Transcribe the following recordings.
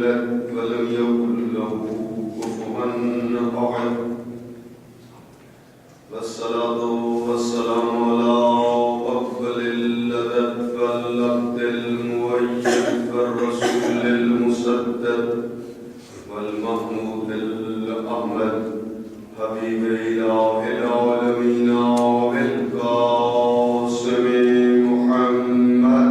ولم يكن له كفوا أحد والصلاة والسلام على أفضل الأدب والعبد المؤيد والرسول المسدد والمحمود الأحمد حبيب إله العالمين والقاسم محمد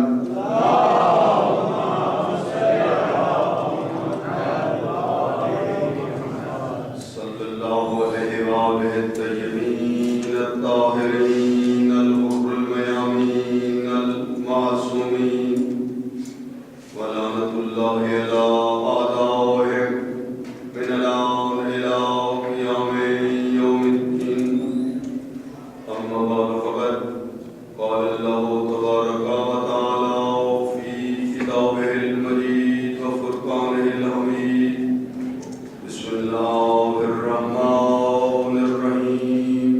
صلى الله عليه وآله الطيبين الطاهرين الغر الميامين المعصومين ولعنة الله على أعدائهم من الآن إلى قيام يوم الدين. أما بعد فقد قال الله تبارك وتعالى في كتابه المجيد وفرقانه الحميد. بسم الله الرحمن الرحيم.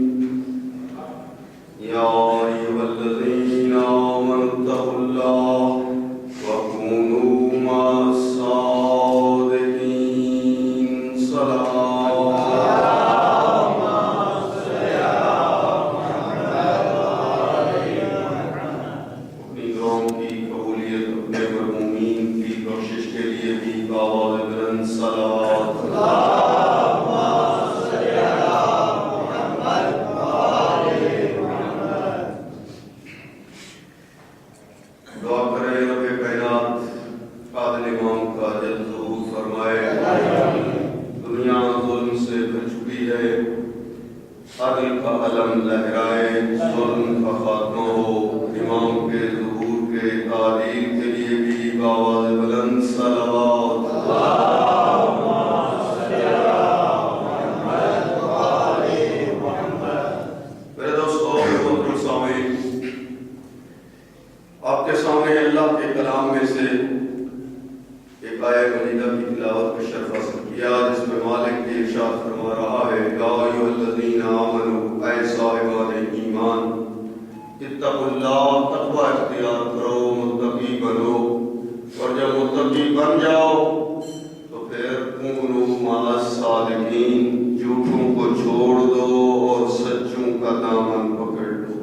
يا أيها الذين آمنوا اتقوا الله وكونوا مع الصادقين. اپنی دعاؤں کی قبولیت اپنے مرحومین کی بخشش کے لیے بھی آواز بلند صلوات. دعا کریں رب کائنات عادل امام کا جلد ظہور فرمائے. دنیا ظلم سے بھر چکی ہے، عدل کا علم لہرائے، ظلم کا خاتمہ ہو. امام کے ظہور کے تعلیم کے لیے بھی آواز بلند صلوات. میرے دوستو محترم سامعین، آپ کے سامنے اللہ کے کلام میں سے ایک آیہ مجیدہ کی تلاوت کا شرف حاصل کیا، جس میں مالک کی ارشاد فرما رہا ہے: یا ایھا الذین آمنوا، اے صاحبان ایمان، اتقوا اللہ، تقوی اختیار کرو، متقی بنو، اور جب متقی بن جاؤ تو پھر کونوا مع الصادقین، جھوٹوں کو چھوڑ دو اور سچوں کا دامن پکڑ لو.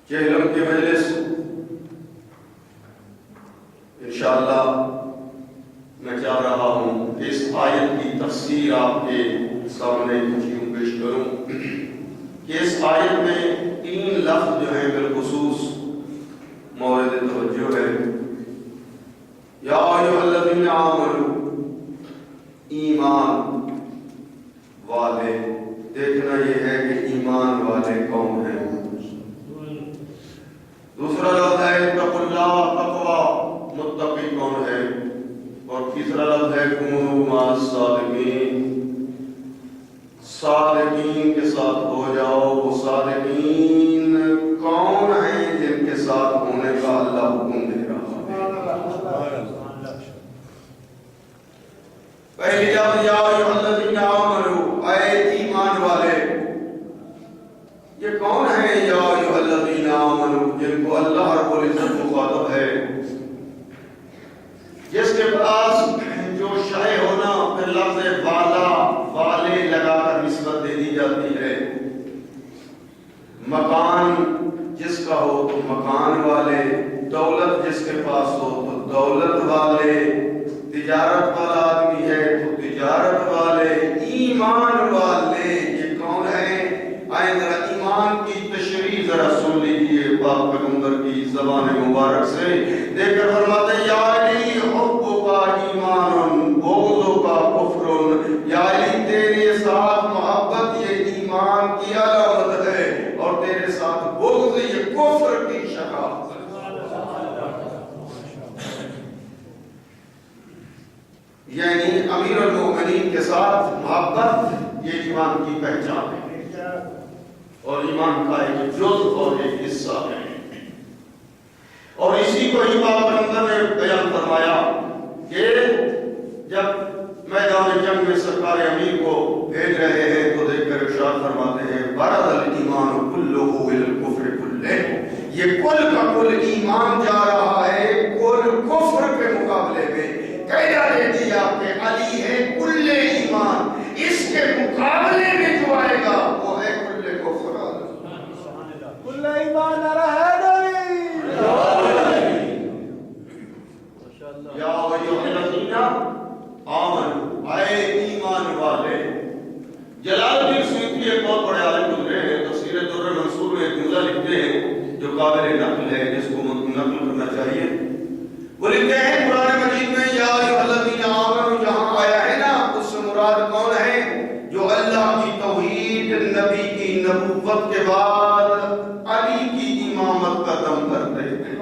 یہ علم کی مجلس انشاءاللہ میں چاہ رہا ہوں کہ اس آیت کی تفسیر آپ کے سامنے کچھ یوں پیش کروں کہ اس آیت میں 3 لفظ جو ہیں بالخصوص مورد توجہ ہے. یا ایھا الذین آمنوا، ایمان والے. دیکھنا یہ ہے کہ ایمان والے کون ہیں. دوسرا لفظ ہے اتقوا اللہ، تقوی، متقی کون ہے. اور تیسرا لفظ ہے کونوا مع الصادقین، صادقین کے ساتھ ہو جاؤ. وہ صادقین کون ہیں جن کے ساتھ ہونے کا اللہ حکم دے رہا ہے. پہلی لفظ یا ایھا الذین آمنوا، اے ایمان والے. یہ کون ہیں یا ایھا الذین آمنوا؟ جن کو اللہ رب العزت مخاطب ہے، جس کے پاس جو شائع ہونا پھر لفظ والا، والے لگا کر نسبت دے دی جاتی ہے. مکان جس کا ہو تو مکان والے، دولت جس کے پاس ہو تو دولت والے، تجارت والا آدمی ہے تو تجارت والے. ایمان والے یہ کون ہے؟ آئیں ذرا ایمان کی تشریح ذرا سن لیجیے پاک پیغمبر کی زبان مبارک سے. دیکھ کر فرماتے ہیں یا علی حبک ایمان بغضک کفر. یا علی تیرے ساتھ محبت یہ ایمان کی علامت ہے اور تیرے ساتھ بغض یہ کفر کی شرارت ہے. یعنی امیر المؤمنین کے ساتھ محبت یہ ایمان کی پہچان ہے اور ایمان کا ایک جزء اور ایک حصہ ہے. اور اسی کو ہی پاک پیغمبر نے بیان فرمایا کہ جب میدان جنگ میں سرکار امیر کو بھیج رہے ہیں تو دیکھ کر ارشاد فرماتے ہیں برز الایمان کلہ الی الکفر کلہ. یہ کل کا کل ایمان جا رہا ہے وہ لکھتے ہیں قرآن مجید میں یا ایھا آمنوا جہاں آیا ہے نا اس سے مراد کون ہے؟ جو اللہ کی توحید، نبی کی نبوت کے بعد علی کی امامت کا دم کرتے ہیں۔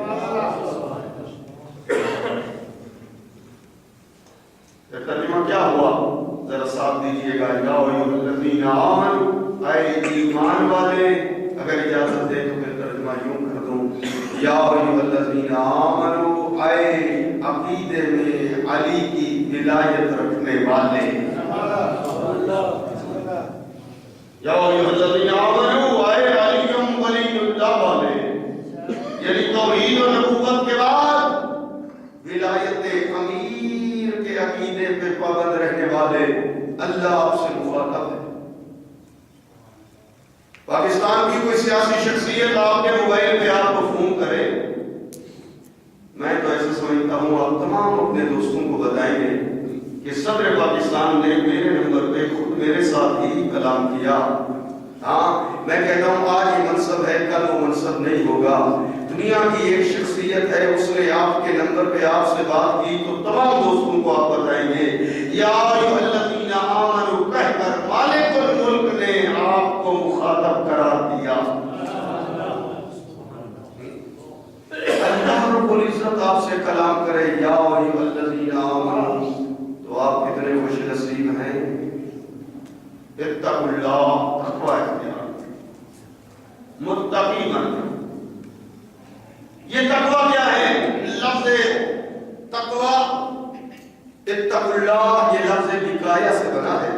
ترجمہ کیا ہوا ذرا ساتھ دیجیے گا۔ یا ایھا الذین آمنوا، اے ایمان والے، اگر اجازت دے تو پھر ترجمہ یوں کر دوں، یا ایھا الذین آمنوا، اے عقیدے میں علی کی ولایت رکھنے والے، یا ایھا الذین آمنوا، اے علی ولی اللہ والے، یعنی توحید و نبوت کے بعد ولایت امیر کے عقیدے پہ پابند رہنے والے، اللہ آپ سے مخاطب ہے۔ پاکستان کی کوئی سیاسی شخصیت آپ کے موبائل پہ آپ کو فون کرے، میں تو ایسا سمجھتا ہوں آپ تمام اپنے دوستوں کو بتائیں گے کہ صدر پاکستان نے میرے نمبر پہ خود میرے ساتھ ہی کلام کیا۔ ہاں میں کہتا ہوں آج یہ منصب ہے، کل وہ منصب نہیں ہوگا۔ دنیا کی ایک شخصیت ہے، اس نے آپ کے نمبر پہ آپ سے بات کی تو تمام دوستوں کو آپ بتائیں گے یا ایھا الذین آمنوا کہہ کر مالک الملک نے آپ کو مخاطب قرار دیا۔ اللہ رب العزت آپ سے کلام کرے یا ایھا الذین آمنوا تو آپ کتنے خوش نصیب ہیں۔ اتقوا اللہ، تقوی اختیار، متقی بن جاؤ۔ یہ تقوی کیا ہے؟ لفظ تقوی اتقوا اللہ یہ لفظ وقایہ سے بنا ہے۔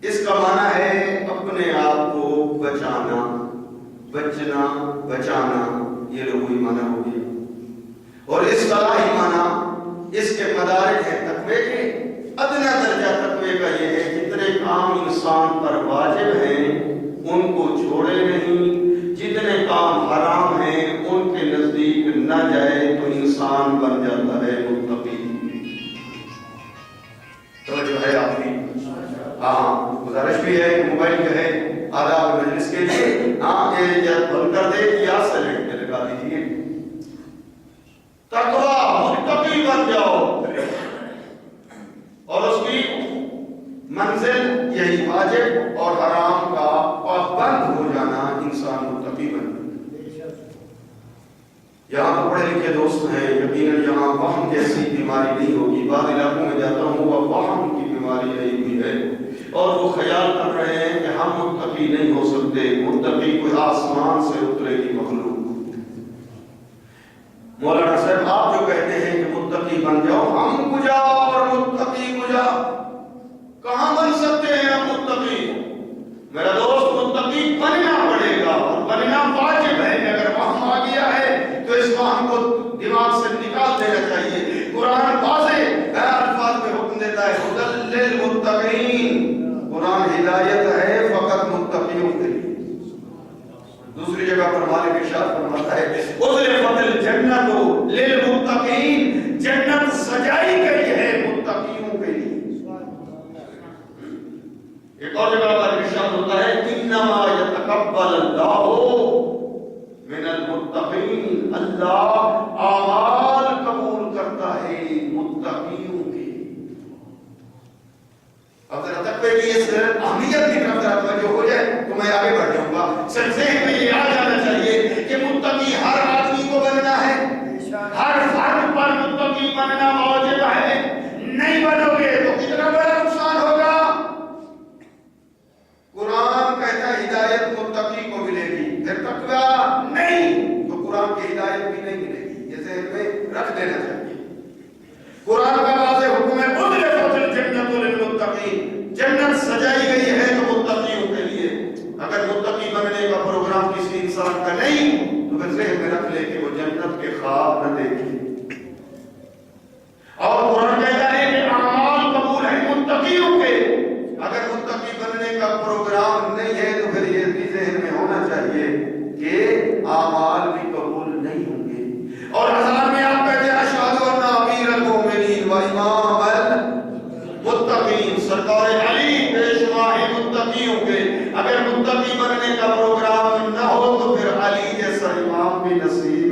اس کا معنی ہے اپنے آپ کو بچانا، بچنا، بچانا، یہ لغوی معنی ہو گیا۔ اور اصطلاحی معنی اس کے مدارج ہیں تقوی کے۔ ادنا درجہ تقوی کا یہ ہے جتنے کام انسان پر واجب ہیں ان کو چھوڑے نہیں، جتنے کام حرام ہیں ان کے نزدیک نہ جائے تو انسان بن جاتا ہے متقی۔ توجہ ہے آپ کی؟ ہاں گزارش بھی ہے کہ موبائل جو ہے آداب مجلس کے لیے ہاں یہ بند کر دے یا سیلیکٹ پہ لگا دیجیے۔ تقوی متقی بن جاؤ اور اس کی منزل یہی واجب اور حرام کا پابند ہو جانا، انسان متقی بن جاتا۔ یہاں تو پڑھے لکھے دوست ہیں، یقیناً یہاں وہم جیسی بیماری نہیں ہوگی۔ بعض علاقوں میں جاتا ہوں وہ وہم کی بیماری آئی ہوئی ہے اور وہ خیال کر رہے ہیں کہ ہم متقی نہیں ہو سکتے، متقی کوئی آسمان سے اترے گی مخلوق۔ مولانا صاحب آپ جو کہتے ہیں کہ متقی بن جاؤ، ہم کجا اور متقی کجا، کہاں بن سکتے ہیں ہم متقی؟ میرا دوست متقی بننا پڑے گا اور بننا واجب ہے۔ اگر وہم آ گیا ہے تو اس وہم کو دماغ سے نکال دینا چاہیے۔ قرآن واضح الفاظ میں حکم دیتا ہے ھدی للمتقین، قرآن ہدایت ہے فقط متقیوں کے لیے۔ دوسری جگہ پر مالک ارشاد فرماتا ہے اُزْلِفَتِ الْجَنَّةُ لِلْمُتَّقِينَ، جنت سجائی گئی ہے متقیوں کے لیے۔ ایک اور جگہ پر ارشاد ہوتا ہے انما یتقبل اللہ من المتقین، اللہ اعمال قبول کرتا ہے متقیوں کے۔ اب ذرا تقوی کی اس اہمیت کی طرف ذرا توجہ ہو جائے تو میں آگے بڑھ جاؤں گا۔ صرف ذہن میں یہ آ جانا چاہیے کہ متقی ہر آدمی کو بننا ہے، ہر فرد پر متقی بننا واجب ہے۔ نہیں بنو گے تو کتنا بڑا نقصان ہوگا۔ قرآن کہتا ہے ہدایت متقی کو ملے گی، پھر تقوی نہیں تو قرآن کی ہدایت بھی نہیں ملے گی۔ یہ ذہن میں رکھ دینا چاہیے۔ قرآن کا واضح حکم ہے اُزْلِفَتِ الْجَنَّةُ لِلْمُتَّقِينَ، جنت سجائی گئی ہے تو متقیوں کے لیے۔ اگر متقی بننے کا پروگرام کسی انسان کا نہیں تو پھر ذہن میں رکھ لے کہ وہ جنت کے خواب نہ دیکھے۔ اور قرآن کہتا ہے کہ اعمال قبول ہیں متقیوں کے۔ اگر متقی بننے کا پروگرام نہیں ہے تو پھر یہ بھی ذہن میں ہونا چاہیے کہ اعمال بھی قبول نہیں ہوں گے۔ اور اذان میں آپ کہتے ہیں اشہد ان امیر المؤمنین و امام المتقین، سرکار علی پیشوا ہے متقیوں کے۔ اگر متقی بننے کا پروگرام نہ ہو تو پھر علی جیسا امام بھی نصیب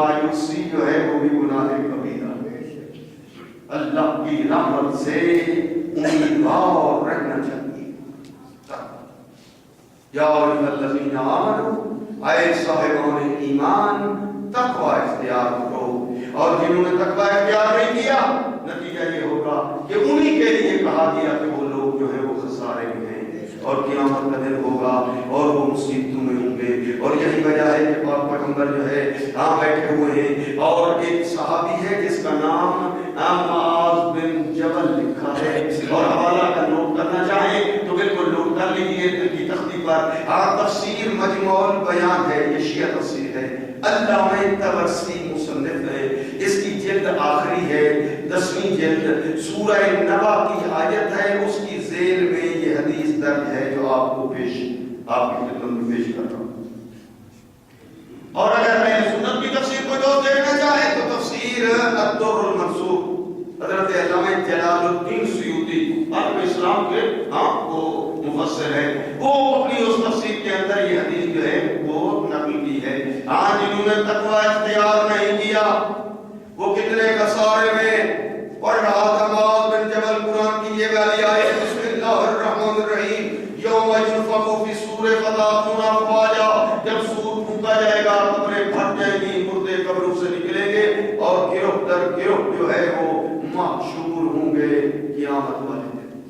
مایوسی جو ہے وہ بھی گناہ کبیرہ ہے. اللہ کی رحمت سے امیدوار رہنا چاہیے. یا ایھا الذین آمنوا، اے صاحبان ایمان، تقوی اختیار کرو. اور جنہوں نے تقوی اختیار نہیں کیا، نتیجہ یہ ہوگا کہ انہی کے لیے کہا گیا کہ وہ لوگ جو ہیں وہ خسارے میں ہیں اور قیامت کا دن ہوگا اور وہ مصیبتوں میں ہوں گے. اور یہی وجہ ہے کہ پاک پیغمبر جو ہے بیٹھے ہوئے ہیں اور ایک صحابی ہے جس کا نام معاذ بن جبل لکھا ہے، اور حوالہ کا نوٹ کرنا چاہیں تو بالکل نوٹ کر لیجیے دل کی تختی پر. تفسیر مجموع البیان ہے، یہ شیعہ تفسیر ہے، علامہ طبرسی مصنف ہے، اس کی جلد آخری ہے 10ویں جلد، سورہ نبا کی آیت ہے، اس کی ذیل میں یہ حدیث درج ہے جو آپ کی خدمت میں پیش کر رہا ہوں. اور اگر میں سنت کی تفسیر کو جو دیکھنا چاہے تو تفسیر الدر المنصور حضرت علامہ جلال الدین سیوطی عالم اسلام کے وہ مفسر ہے، وہ اپنی اس تفسیر کے اندر یہ حدیث جو ہے وہ نقل کی ہے. جنہوں نے تقوی اختیار نہیں کیا وہ کتنے خسارے میں. پڑھ رہا تھا معاذ بن جبل قرآن کی یہ والی آیت، بسم اللہ الرحمن الرحیم، یوم ينفخ فی الصور فتأتون افواجا، جب سور پھونکا جائے گا قبریں پھٹ جائیں گی، مردے قبروں سے نکلیں گے اور گروہ در گروہ جو ہے وہ محشور ہوں گے قیامت والے دن.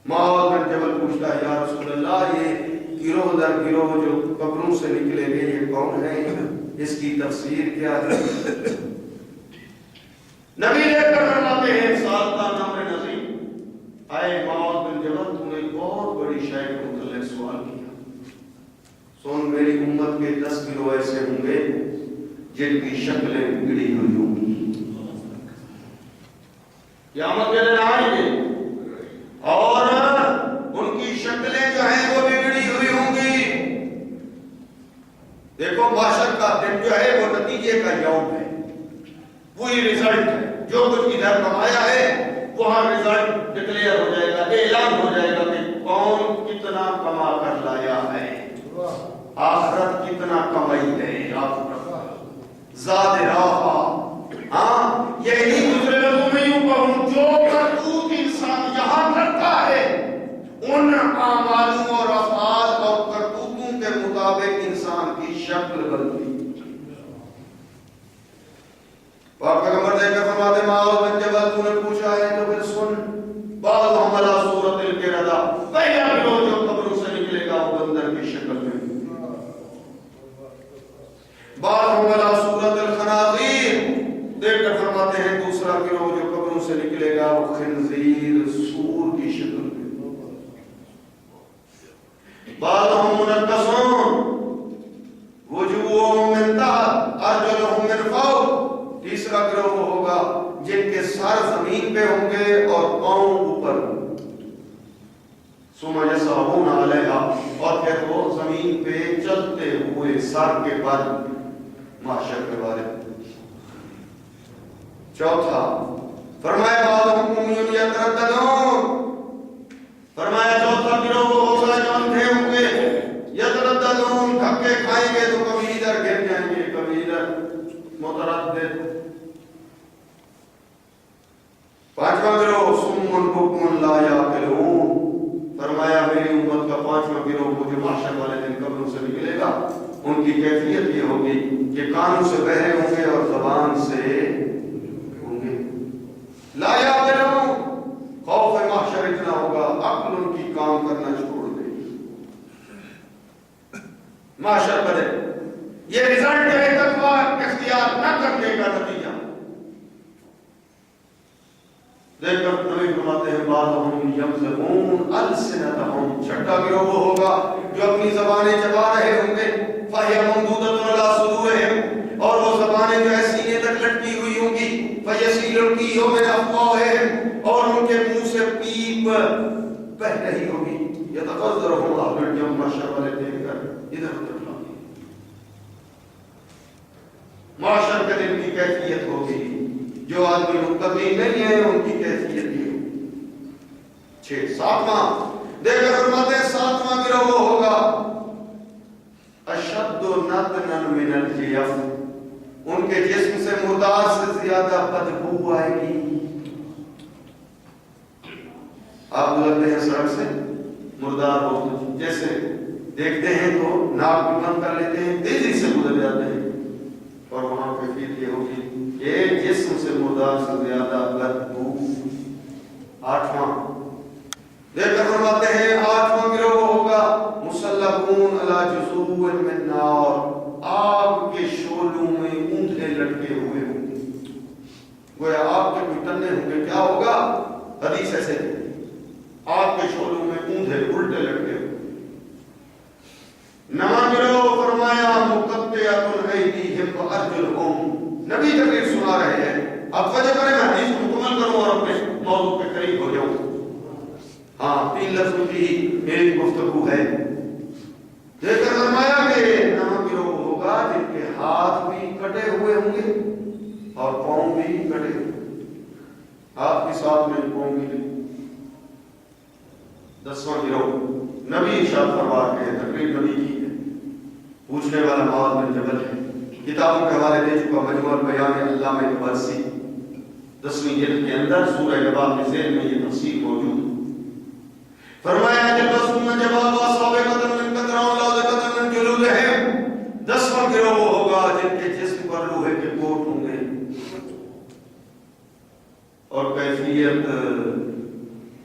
معاذ بن جبل پوچھتا ہے یا رسول اللہ یہ گروہ در گروہ جو قبروں سے نکلیں گے یہ کون ہے، اس کی تفسیر کیا ہے؟ نبی لے کر فرماتے ہیں سالتا نمر نظیم، اے معاذ بن جبل تم نے بہت بڑی شے کے متعلق سوال کیا. سن میری امت کے 10 گروہ ایسے ہوں گے جن کی شکلیں بگڑی ہوئی ہوں گی، قیامت کے دن آئیں گے اور ان کی شکلیں جو ہیں وہ بگڑی ہوئی ہوں گی. دیکھو معاشر کا دن جو ہے وہ نتیجے کا یوم ہے، وہی رزلٹ ہے، جو کچھ ادھر کمایا ہے وہاں رزلٹ ڈکلیئر ہو جائے گا، اعلان ہو جائے گا کہ کون کتنا کما کر لایا ہے، آخرت کتنا کمائی ہے، آخرت زاد راہا. یہ نہیں دوسرے لفظوں میں یوں کہوں، جو کرتوت انسان یہاں کرتا ہے ان اعمالوں اور افعال اور کرتوتوں کے مطابق انسان کی شکل بنتی. پاک پیغمبر دیکھ کر فرماتے معاذ بن جبل تو نے پوچھا ہے تو پھر سن، بعضهم علی صورت القردہ، پہلا گروہ جو قبروں سے نکلے گا وہ بندر کی شکل میں، بعضهم علی صورت الخنازیر، دیکھ کر فرماتے ہیں دوسرا گروہ جو قبروں سے نکلے گا وہ خنزیر سور کی شکل میں، بعضهم منکسون وجوہهم من تحت ارجلهم من فوق، تیسرا گروہ وہ ہوگا جن کے سر زمین پہ ہوں گے اور پاؤں اوپر، ثم یسعون علیہا، اور پھر وہ زمین پہ چلتے ہوئے سر کے بل، محشر کے بارے میں. چوتھا فرمایا بعضهم قوم یترددون، فرمایا چوتھا گروہ وہ ہوگا جو اندھے ہوں گے، یترددون، دھکے کھائیں گے تو کبھی ادھر گر جائیں گے کبھی ادھر، متردد. پانچواں گروہ صم بکم لا یعقلون، فرمایا میری امت کا پانچواں گروہ وہ جو محشر والے دن قبروں سے نکلے گا ان کی کیفیت یہ ہوگی کہ کانوں سے بہرے ہوں گے اور زبان سے ہوں گے. لا یعقلون، خوف محشر اتنا ہوگا عقل ان کی کام کرنا چھوڑ دے گی. محشر کا دن یہ رزلٹ ہے تقوی اختیار نہ کرنے کا نتیجہ. دیکھ کر نبی فرماتے ہیں بعضهم یمزقون السنتهم، چھٹا گروہ وہ ہوگا جو اپنی زبانیں چبا رہے ہوں گے، فہی ممدودۃ علی صدورہم، اور وہ زبانیں جو ہے سینے تک لٹکی ہوئی ہوں گی، فیسیل القیح من افواہہم، اور ان کے منہ سے پیپ بہ رہی ہوگی، یتقذرهم اہل الجنہ، محشر والے دیکھ کر ادھر ادھر لاتے. محشر کے دن کی کیفیت ہوگی، جو آدمی متقی نہیں ہے ان کی کیفیت یہ ہوگی. ساتواں دیکھ کر فرماتے ہیں ساتواں گروہ وہ ہوگا اشد نتنا من الجیف، ان کے جسم سے مردار سے زیادہ بدبو آئے گی۔ آپ گزرتے ہیں سڑک سے، مردار ہو جیسے دیکھتے ہیں تو ناک بھی بند کر لیتے ہیں، تیزی سے گزر جاتے ہیں، اور وہاں کیفیت یہ ہوگی کہ جسم سے مردار سے زیادہ بدبو۔ آٹھواں دیکھ کر فرماتے ہیں، آٹھواں گروہ ہوگا مسلحون علی جذوع من نار، آگ کے شعلوں میں اونٹے لٹکے ہوئے ہوں گے۔ گویا آگ کے کوئی تنے ہوں گے، کیا ہوگا؟ حدیث ایسے آگ کے شعلوں میں اونٹے الٹے لٹکے ہوئے۔ نواں گروہ فرمایا مقطعۃ ایدیہم وارجلہم۔ نبی تقریر سنا رہے ہیں، اب وجہ کریں میں حدیث کو مکمل کروں اور اپنے موضوع کے قریب ہو جاؤں۔ ہاں، 3 لفظوں کی میری گفتگو ہے۔ دیکھ کر فرمایا کہ نواں گروہ ہوگا جن کے ہاتھ بھی کٹے ہوئے ہوں گے اور پاؤں بھی کٹے ہوئے، ہاتھ بھی ساتھ میں، پاؤں بھی نہیں۔ 10واں گروہ نبی ارشاد فرما کے تقریر نبی کی ہے، پوچھنے والا معاذ بن جبل ہے، کتابوں کے حوالے دے چکا مجموع البیان علامہ طبرسی 10ویں جلد کے اندر سورہ نبا کے ذیل میں یہ تفصیل موجود ہے۔ فرمایا جب رسول جواب سابقۃ من قطروں لاذقۃ من جلودہم، 10واں گروہ ہوگا جن کے جسم پر لوہے کے کوٹ ہوں گے اور کیفیت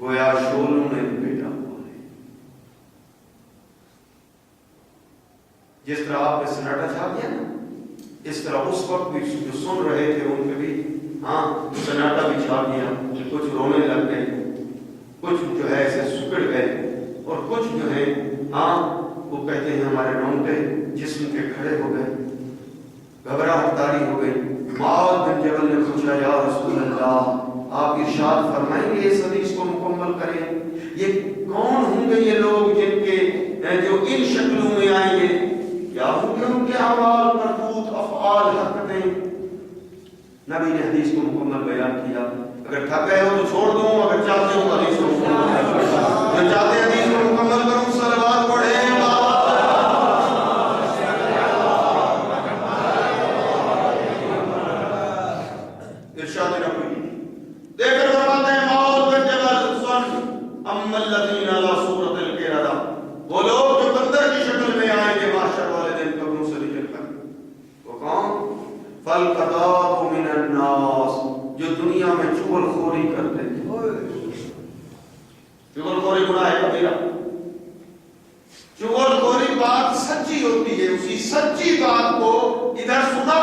گویا شعلوں میں لپیٹا ہوا ہے۔ جس طرح آپ نے سناٹا چھا دیا نا، اس طرح اس وقت بھی جو سن رہے تھے ان پہ بھی سناٹا بھی چھا دیا، کچھ رونے لگ گئے، کچھ جو ہے ایسے سکڑ گئے، اور کچھ جو ہے وہ کہتے ہیں ہمارے رونگٹے جسم کے کھڑے ہو گئے، گھبراہٹ طاری ہو گئی۔ معاذ بن جبل نے پوچھا، یا رسول اللہ، آپ ارشاد فرمائیں گے اس حدیث کو مکمل کریں، یہ کون ہوں گے یہ لوگ جن کے جو ان شکلوں میں آئیں گے؟ کیا ہوں گے ان کے اعمال، کرتوت، افعال، حرکتیں؟ نبی نے حدیث کو مکمل بیان کیا۔ اگر تھک گئے ہو تو چھوڑ دوں، اگر چاہتے ہو حدیث کو مکمل کروں، اگر چاہتے ہیں حدیث کو مکمل کروں، صلوات پڑھیں۔ ارشاد نبوی دیکھ کر فرماتے ہیں، معاذ بن جبل سن اما الذین علی صورت القردہ، وہ لوگ جو بندر کی شکل میں آئیں گے محشر والے دن قبروں سے نکل کر، وہ کون؟ فالقضاة من الناس، جو دنیا میں چغل خوری کرتے تھے۔ چغل خوری گناہ ہے کبیرہ، چغل خوری بات سچی ہوتی ہے، اسی سچی بات کو ادھر سنا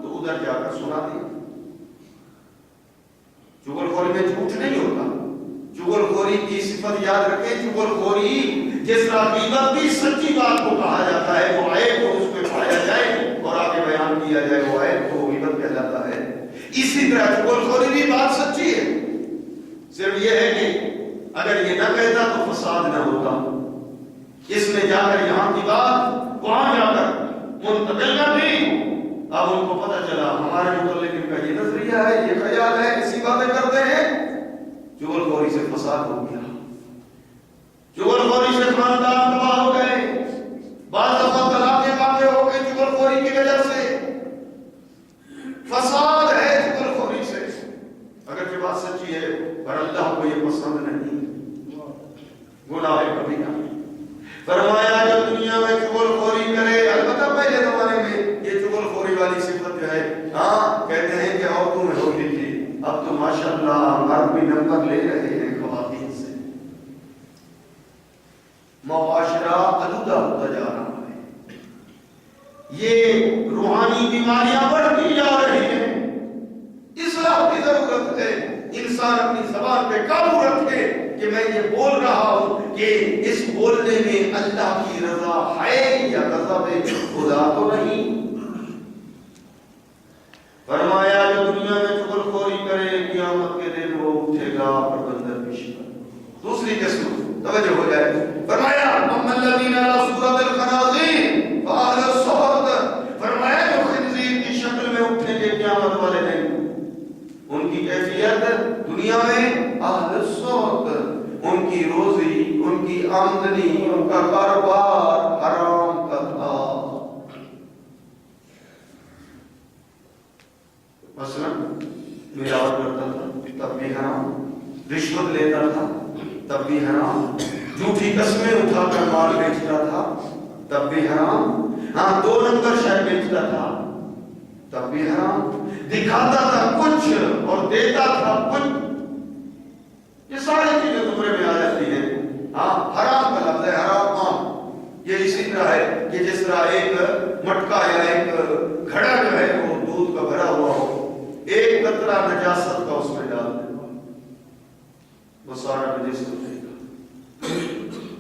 تو ادھر جا کر سنا دیا۔ چغل خوری میں جھوٹ نہیں ہوتا۔ چغل خوری کی صفت یاد رکھیں، چغل خوری جس طرح غیبت بھی سچی بات کو کہا جاتا ہے، وہ عیب کو اس پہ پایا جائے اور آگے بیان کیا جائے، وہ عیب کو غیبت کہلاتا ہے۔ اسی طرح چغل خوری بھی بات سچی ہے، صرف یہ ہے کہ اگر یہ نہ کہتا تو فساد نہ ہوتا۔ اس نے جا کر یہاں کی بات وہاں جا کر منتقل کر دی، اب ان کو پتہ چلا ہمارے متعلق ان کا یہ نظریہ ہے، یہ خیال ہے، ایسی باتیں کرتے ہیں۔ چغل خوری سے فساد ہو گیا، چغل خوری سے خاندان تباہ ہو گئے، بعض دفعہ طلاقیں واقع ہو گئی چغل خوری کی وجہ سے۔ فساد ہے چغل خوری سے، اگرچہ بات سچی ہے پر اللہ کو یہ پسند نہیں، گناہ کبیرہ۔ فرمایا جو دنیا میں چغل خوری کرے، البتہ پہلے زمانے میں یہ چغل خوری والی صفت جو ہے کہتے ہیں کہ عورتوں میں ہوتی تھی، اب تو ماشاءاللہ مرد بھی نمبر لے رہے ہیں خواتین سے، معاشرہ آلودہ ہوتا جا رہا ہے، یہ روحانی بیماریاں بڑھتی جا رہی ہیں، اصلاح کی ضرورت ہے۔ انسان اپنی زبان پہ قابو رکھے کہ میں یہ بول رہا ہوں کہ اس بولنے میں اللہ کی رضا ہے یا غضب خدا تو نہیں۔ فرمایا جو دنیا میں چغل خوری کرے قیامت کے دن وہ اٹھے گا اور بندر کی شکل۔ دوسری قسم توجہ ہو جائے، فرمایا اما الذین علی صورت الخنازیر فاہل الصحت، فرمایا جو خنزیر کی شکل میں اٹھیں گے قیامت والے دن، ان کی کیفیت دنیا میں اہل الصحت، ان کی روزی، ان کی آمدنی، ان کا کاروبار حرام کا تھا۔ مثلا ملاوٹ کرتا تھا تب بھی حرام، رشوت لیتا تھا تب بھی حرام، جھوٹی قسمیں اٹھا کر مال بیچتا تھا تب بھی حرام، ہاں 2 نمبر شے بیچتا تھا تب بھی حرام، دکھاتا تھا کچھ اور دیتا تھا کچھ، یہ ساری چیزیں زمرے میں آ جاتی ہیں۔ ہاں حرام کا لفظ ہے حرام، ہاں یہ اسی طرح ہے کہ جس طرح ایک مٹکا یا ایک گھڑا جو ہے وہ دودھ کا بھرا ہوا ہو، ایک قطرہ نجاست کا اس میں ڈال دے وہ سارا نجس ہو جائے گا۔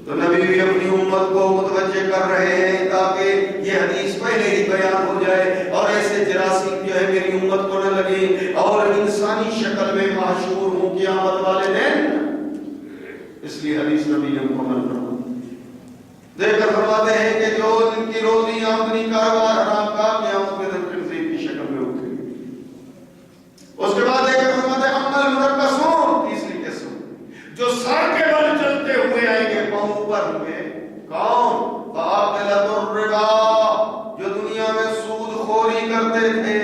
تو نبی بھی اپنی امت کو متوجہ کر رہے ہیں تاکہ یہ حدیث پہلے ہی بیان ہو جائے اور ایسے جراثیم جو ہے میری امت کو نہ لگے اور انسانی شکل میں محشور ہوں قیامت والے دن، اس لیے حدیث نبی نے مکمل فرمایا۔ دیکھ کر فرماتے ہیں کہ جو ان کی روزی آمدنی کاروبار حرام کا قیامت کے دن خنزیر کی شکل میں اٹھے گی۔ اس کے بعد دیکھ کر فرماتے ہیں عمل مرکزون، تیسری قسم جو سر کے بل چلتے ہوئے آئیں گے، پاؤں اوپر ہوئے، کون؟ فاقلۃ الربا، جو دنیا میں سود خوری کرتے تھے۔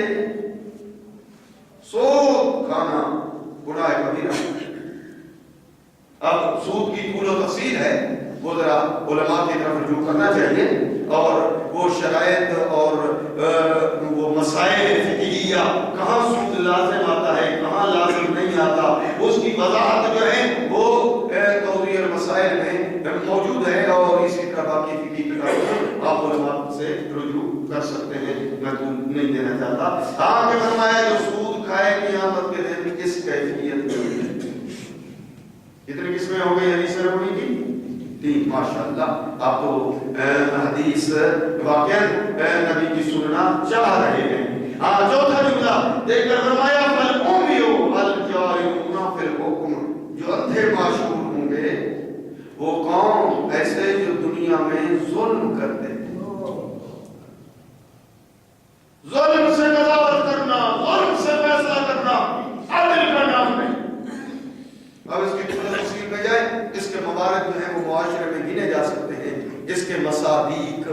سود کھانا گناہ کبیرہ۔ اب سود کی طول و تفصیل ہے، وہ ذرا علماء کی طرف رجوع کرنا چاہیے اور وہ شرائط اور وہ مسائل فقہیہ کہاں سود لازم آتا ہے کہاں لازم نہیں آتا، اس کی وضاحت جو ہے وہ توضیح المسائل میں موجود ہے اور اسی طرح باقی فقہی کتابوں آپ علماء سے رجوع کر سکتے ہیں، میں تو نہیں دینا چاہتا۔ ہاں کہ فرمایا جو سود کھائے قیامت کے دن کس کیفیت میں، کتنی قسمیں ہو گئی حدیث نبوی کی؟ 3، ماشاءاللہ۔ آپ تو حدیث واقعا نبی کی سننا چاہ رہے ہیں۔ ہاں چوتھا جملہ دیکھ کر فرمایا فالأمیو الجارحون فی الحکم، جو اندھے معشور ہوں گے وہ کون؟ ایسے جو دنیا میں ظلم کرتے ہیں، ظلم سے قضاوت کرنا، ظلم سے فیصلہ کرنا، عدل کا نام نہیں۔ اب اس کی تفصیل میں جائے، اس کے موارد جو ہیں وہ معاشرے میں گنے جا سکتے ہیں، اس کے مصادیق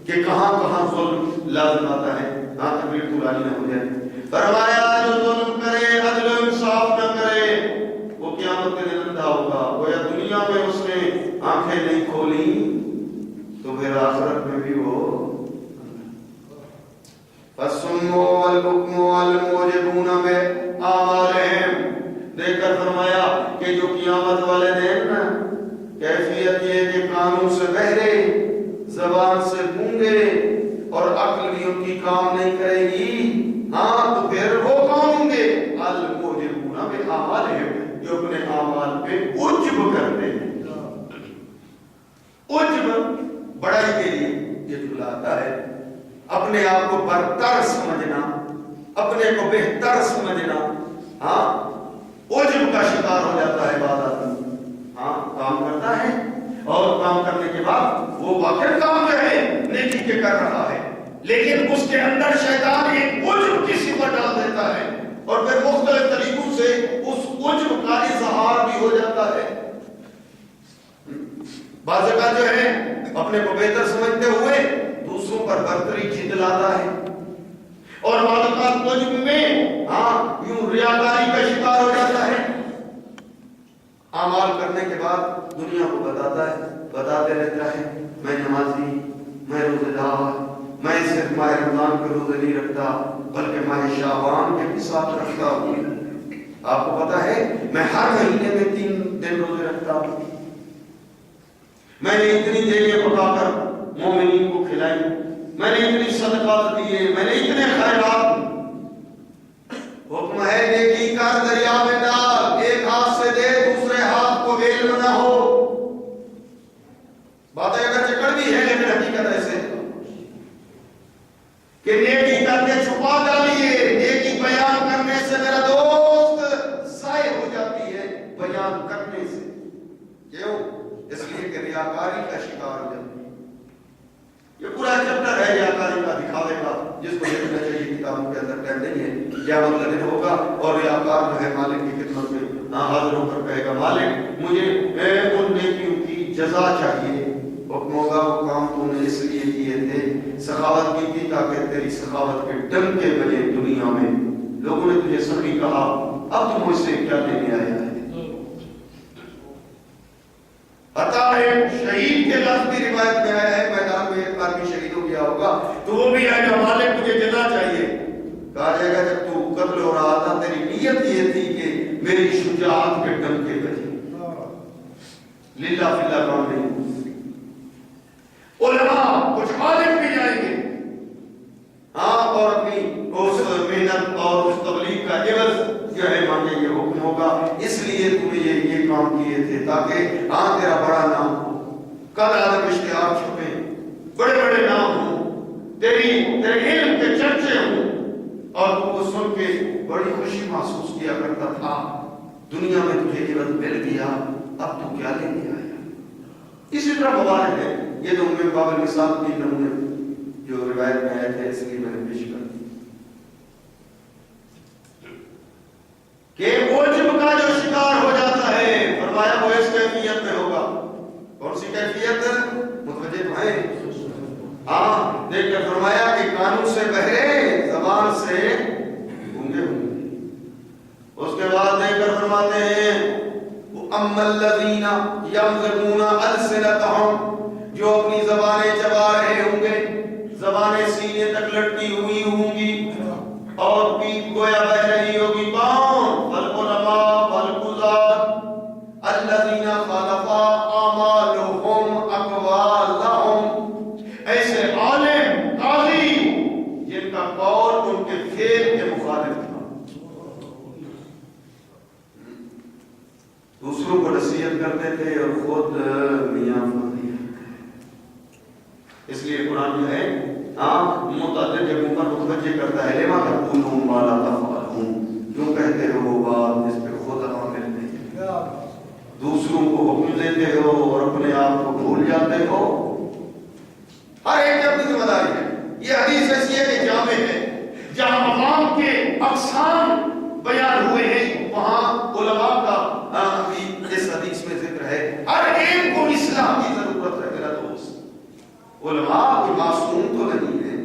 کہ کہاں کہاں ظلم لازم آتا ہے۔ ہاں تقریر طولانی نہ ہو جائے۔ فرمایا جو ظلم کرے، عدل و انصاف نہ کرے، وہ قیامت کے دن اندھا ہوگا۔ گویا دنیا میں اس نے آنکھیں نہیں کھولی تو پھر آخرت میں بھی وہ فالصم والبکم والموجبون بأعمالہم، دیکھ کر فرمایا کہ جو قیامت والے دن کیفیت یہ کہ کانوں سے بہرے، زبان سے گونگے اور عقل بھی ان کی کام نہیں کرے گی، ہاں تو پھر وہ کون ہوں گے؟ الموجبون بأعمالہم، جو اپنے اعمال پہ عجب کرتے ہیں۔ عجب بڑائی کے لیے یہ جملہ آتا ہے، اپنے آپ کو برتر سمجھنا، اپنے کو بہتر سمجھنا، ہاں عجب کا شکار ہو جاتا ہے بعض آدمی۔ ہاں کام کرتا ہے اور کام کرنے کے بعد وہ واقعی کام جو ہے نیکی کے کر رہا ہے، لیکن اس کے اندر شیطان ایک عجب کی صفت ڈال دیتا ہے اور پھر مختلف طریقوں سے اس عجب کا اظہار بھی ہو جاتا ہے۔ بعض جگہ جو ہے اپنے کو بہتر سمجھتے ہوئے دوسروں پر برتری جتلاتا ہے، اور بعض اوقات عجب میں یوں ریاکاری کا شکار ہو جاتا ہے۔ اعمال کرنے کے بعد دنیا کو بتاتے رہتا ہے میں نمازی، میں روزہ دار، میں صرف ماہ رمضان کے روزے نہیں رکھتا بلکہ ماہ شعبان کے بھی ساتھ رکھتا ہوں۔ آپ کو پتا ہے میں ہر مہینے میں 3 دن روزے رکھتا ہوں، میں نے اتنی دیگیں پکا کر مومنین کو کھلائی، میں نے اتنی صدقات دیے، میں نے اتنے خیرات۔ حکم ہے نیکی کر دریا میں ڈال، ایک ہاتھ سے دے دوسرے ہاتھ کو علم نہ ہو۔ باتیں اگرچہ کڑوی ہے لیکن حقیقت ایسے کہ نیکی کر کے چھپا ڈالیے، نیکی بیان کرنے سے میرا دوست ضائع ہو جاتی ہے بیان کرنے سے۔ کیوں؟ اس لیے کہ ریاکاری کا شکار ہو جاتی ہے۔ یہ پورا چیپٹر ہے ریاکاری کا، دکھاوے کا، جس کو دیکھنا چاہیے، کتابوں کے اندر ٹائم نہیں ہے۔ قیامت کا دن ہوگا اور ریاکار جو ہے مالک کی خدمت میں حاضر ہو کر کہے گا مالک مجھے ان نیکیوں کی جزا چاہیے۔ حکم ہوگا وہ کام تو نے اس لیے کیے تھے، سخاوت کی تھی تاکہ تیری سخاوت کے ڈنکے بجے دنیا میں، لوگوں نے تجھے سخی کہا، اب تم مجھ سے کیا لینے آیا ہے؟ پتا ہے شہید کے لفظ بھی روایت میں آیا ہے، میدان میں ایک آدمی شہید ہو گیا ہوگا تو وہ بھی آئے گا مالک مجھے جزا چاہیے. کہا جائے گا جب تو قتل ہو رہا تھا تیری نیت یہ تھی کہ میری شجاعت کے ڈنکے بجے. للہ فی اللہ کام نہیں. علماء کچھ عالم بھی جائیں گے ہاں اور اپنی اس محنت اور اس تبلیغ کا عوض جو ہے مانگے یہ حکم ہوگا اس لیے تم نے یہ کام کیے تھے تاکہ ہاں تیرا بڑا نام ہو. کل آدم اشتہار چھپے، بڑے بڑے نام ہوں، تیرے علم کے چرچے ہوں اور تم کو سن کے بڑی خوشی محسوس کیا کرتا تھا. دنیا میں تجھے عوض مل گیا، اب تو کیا لینے آیا؟ اسی طرح موارد ہے. یہ تو ام بابل مثال کی نمونے جو روایت میں آئے تھے اس لیے میں نے پیش کر دی کہ عجب کا جو شکار ہو جاتا ہے فرمایا وہ اس کیفیت میں ہوگا. کون سی کیفیت؟ متوجہ تو ہیں؟ ہاں دیکھ کر فرمایا کہ کانوں سے بہرے، زبان سے گونگے ہوں گے. اس کے بعد دیکھ کر فرماتے ہیں اما الذین یمزقون السنتهم، جو اپنی زبانیں چبا رہے ہوں گے، زبانیں سینے تک لٹکی ہوئی ہوں گی اور پیپ گویا بہ رہی ہوگی. کون؟ العلماء والقضاة الذین خالفا اعمالهم اقوالهم، ایسے عالم قاضی جن کا قول ان کے فعل کے مخالف تھا. دوسروں کو نصیحت کرتے تھے اور خود میاں فضیلت. اس لیے قرآن جو ہے متعدد جگہوں پر متوجہ کرتا ہے لما تقولون ما لا تفعلون، جو کہتے ہو وہ بات جس پہ خود عامل نہیں، دوسروں کو حکم دیتے ہو اور اپنے آپ کو بھول جاتے ہو. ہر ایک کی اپنی ذمہ داری ہے. یہ حدیث ایسی ہے کہ جامع ہے، جہاں عوام کے اقسام بیان ہوئے ہیں وہاں علماء کا اس حدیث میں ذکر ہے. ہر ایک کو اصلاح کی ضرورت ہے میرا دوست. علماء کوئی معصوم تو نہیں ہے،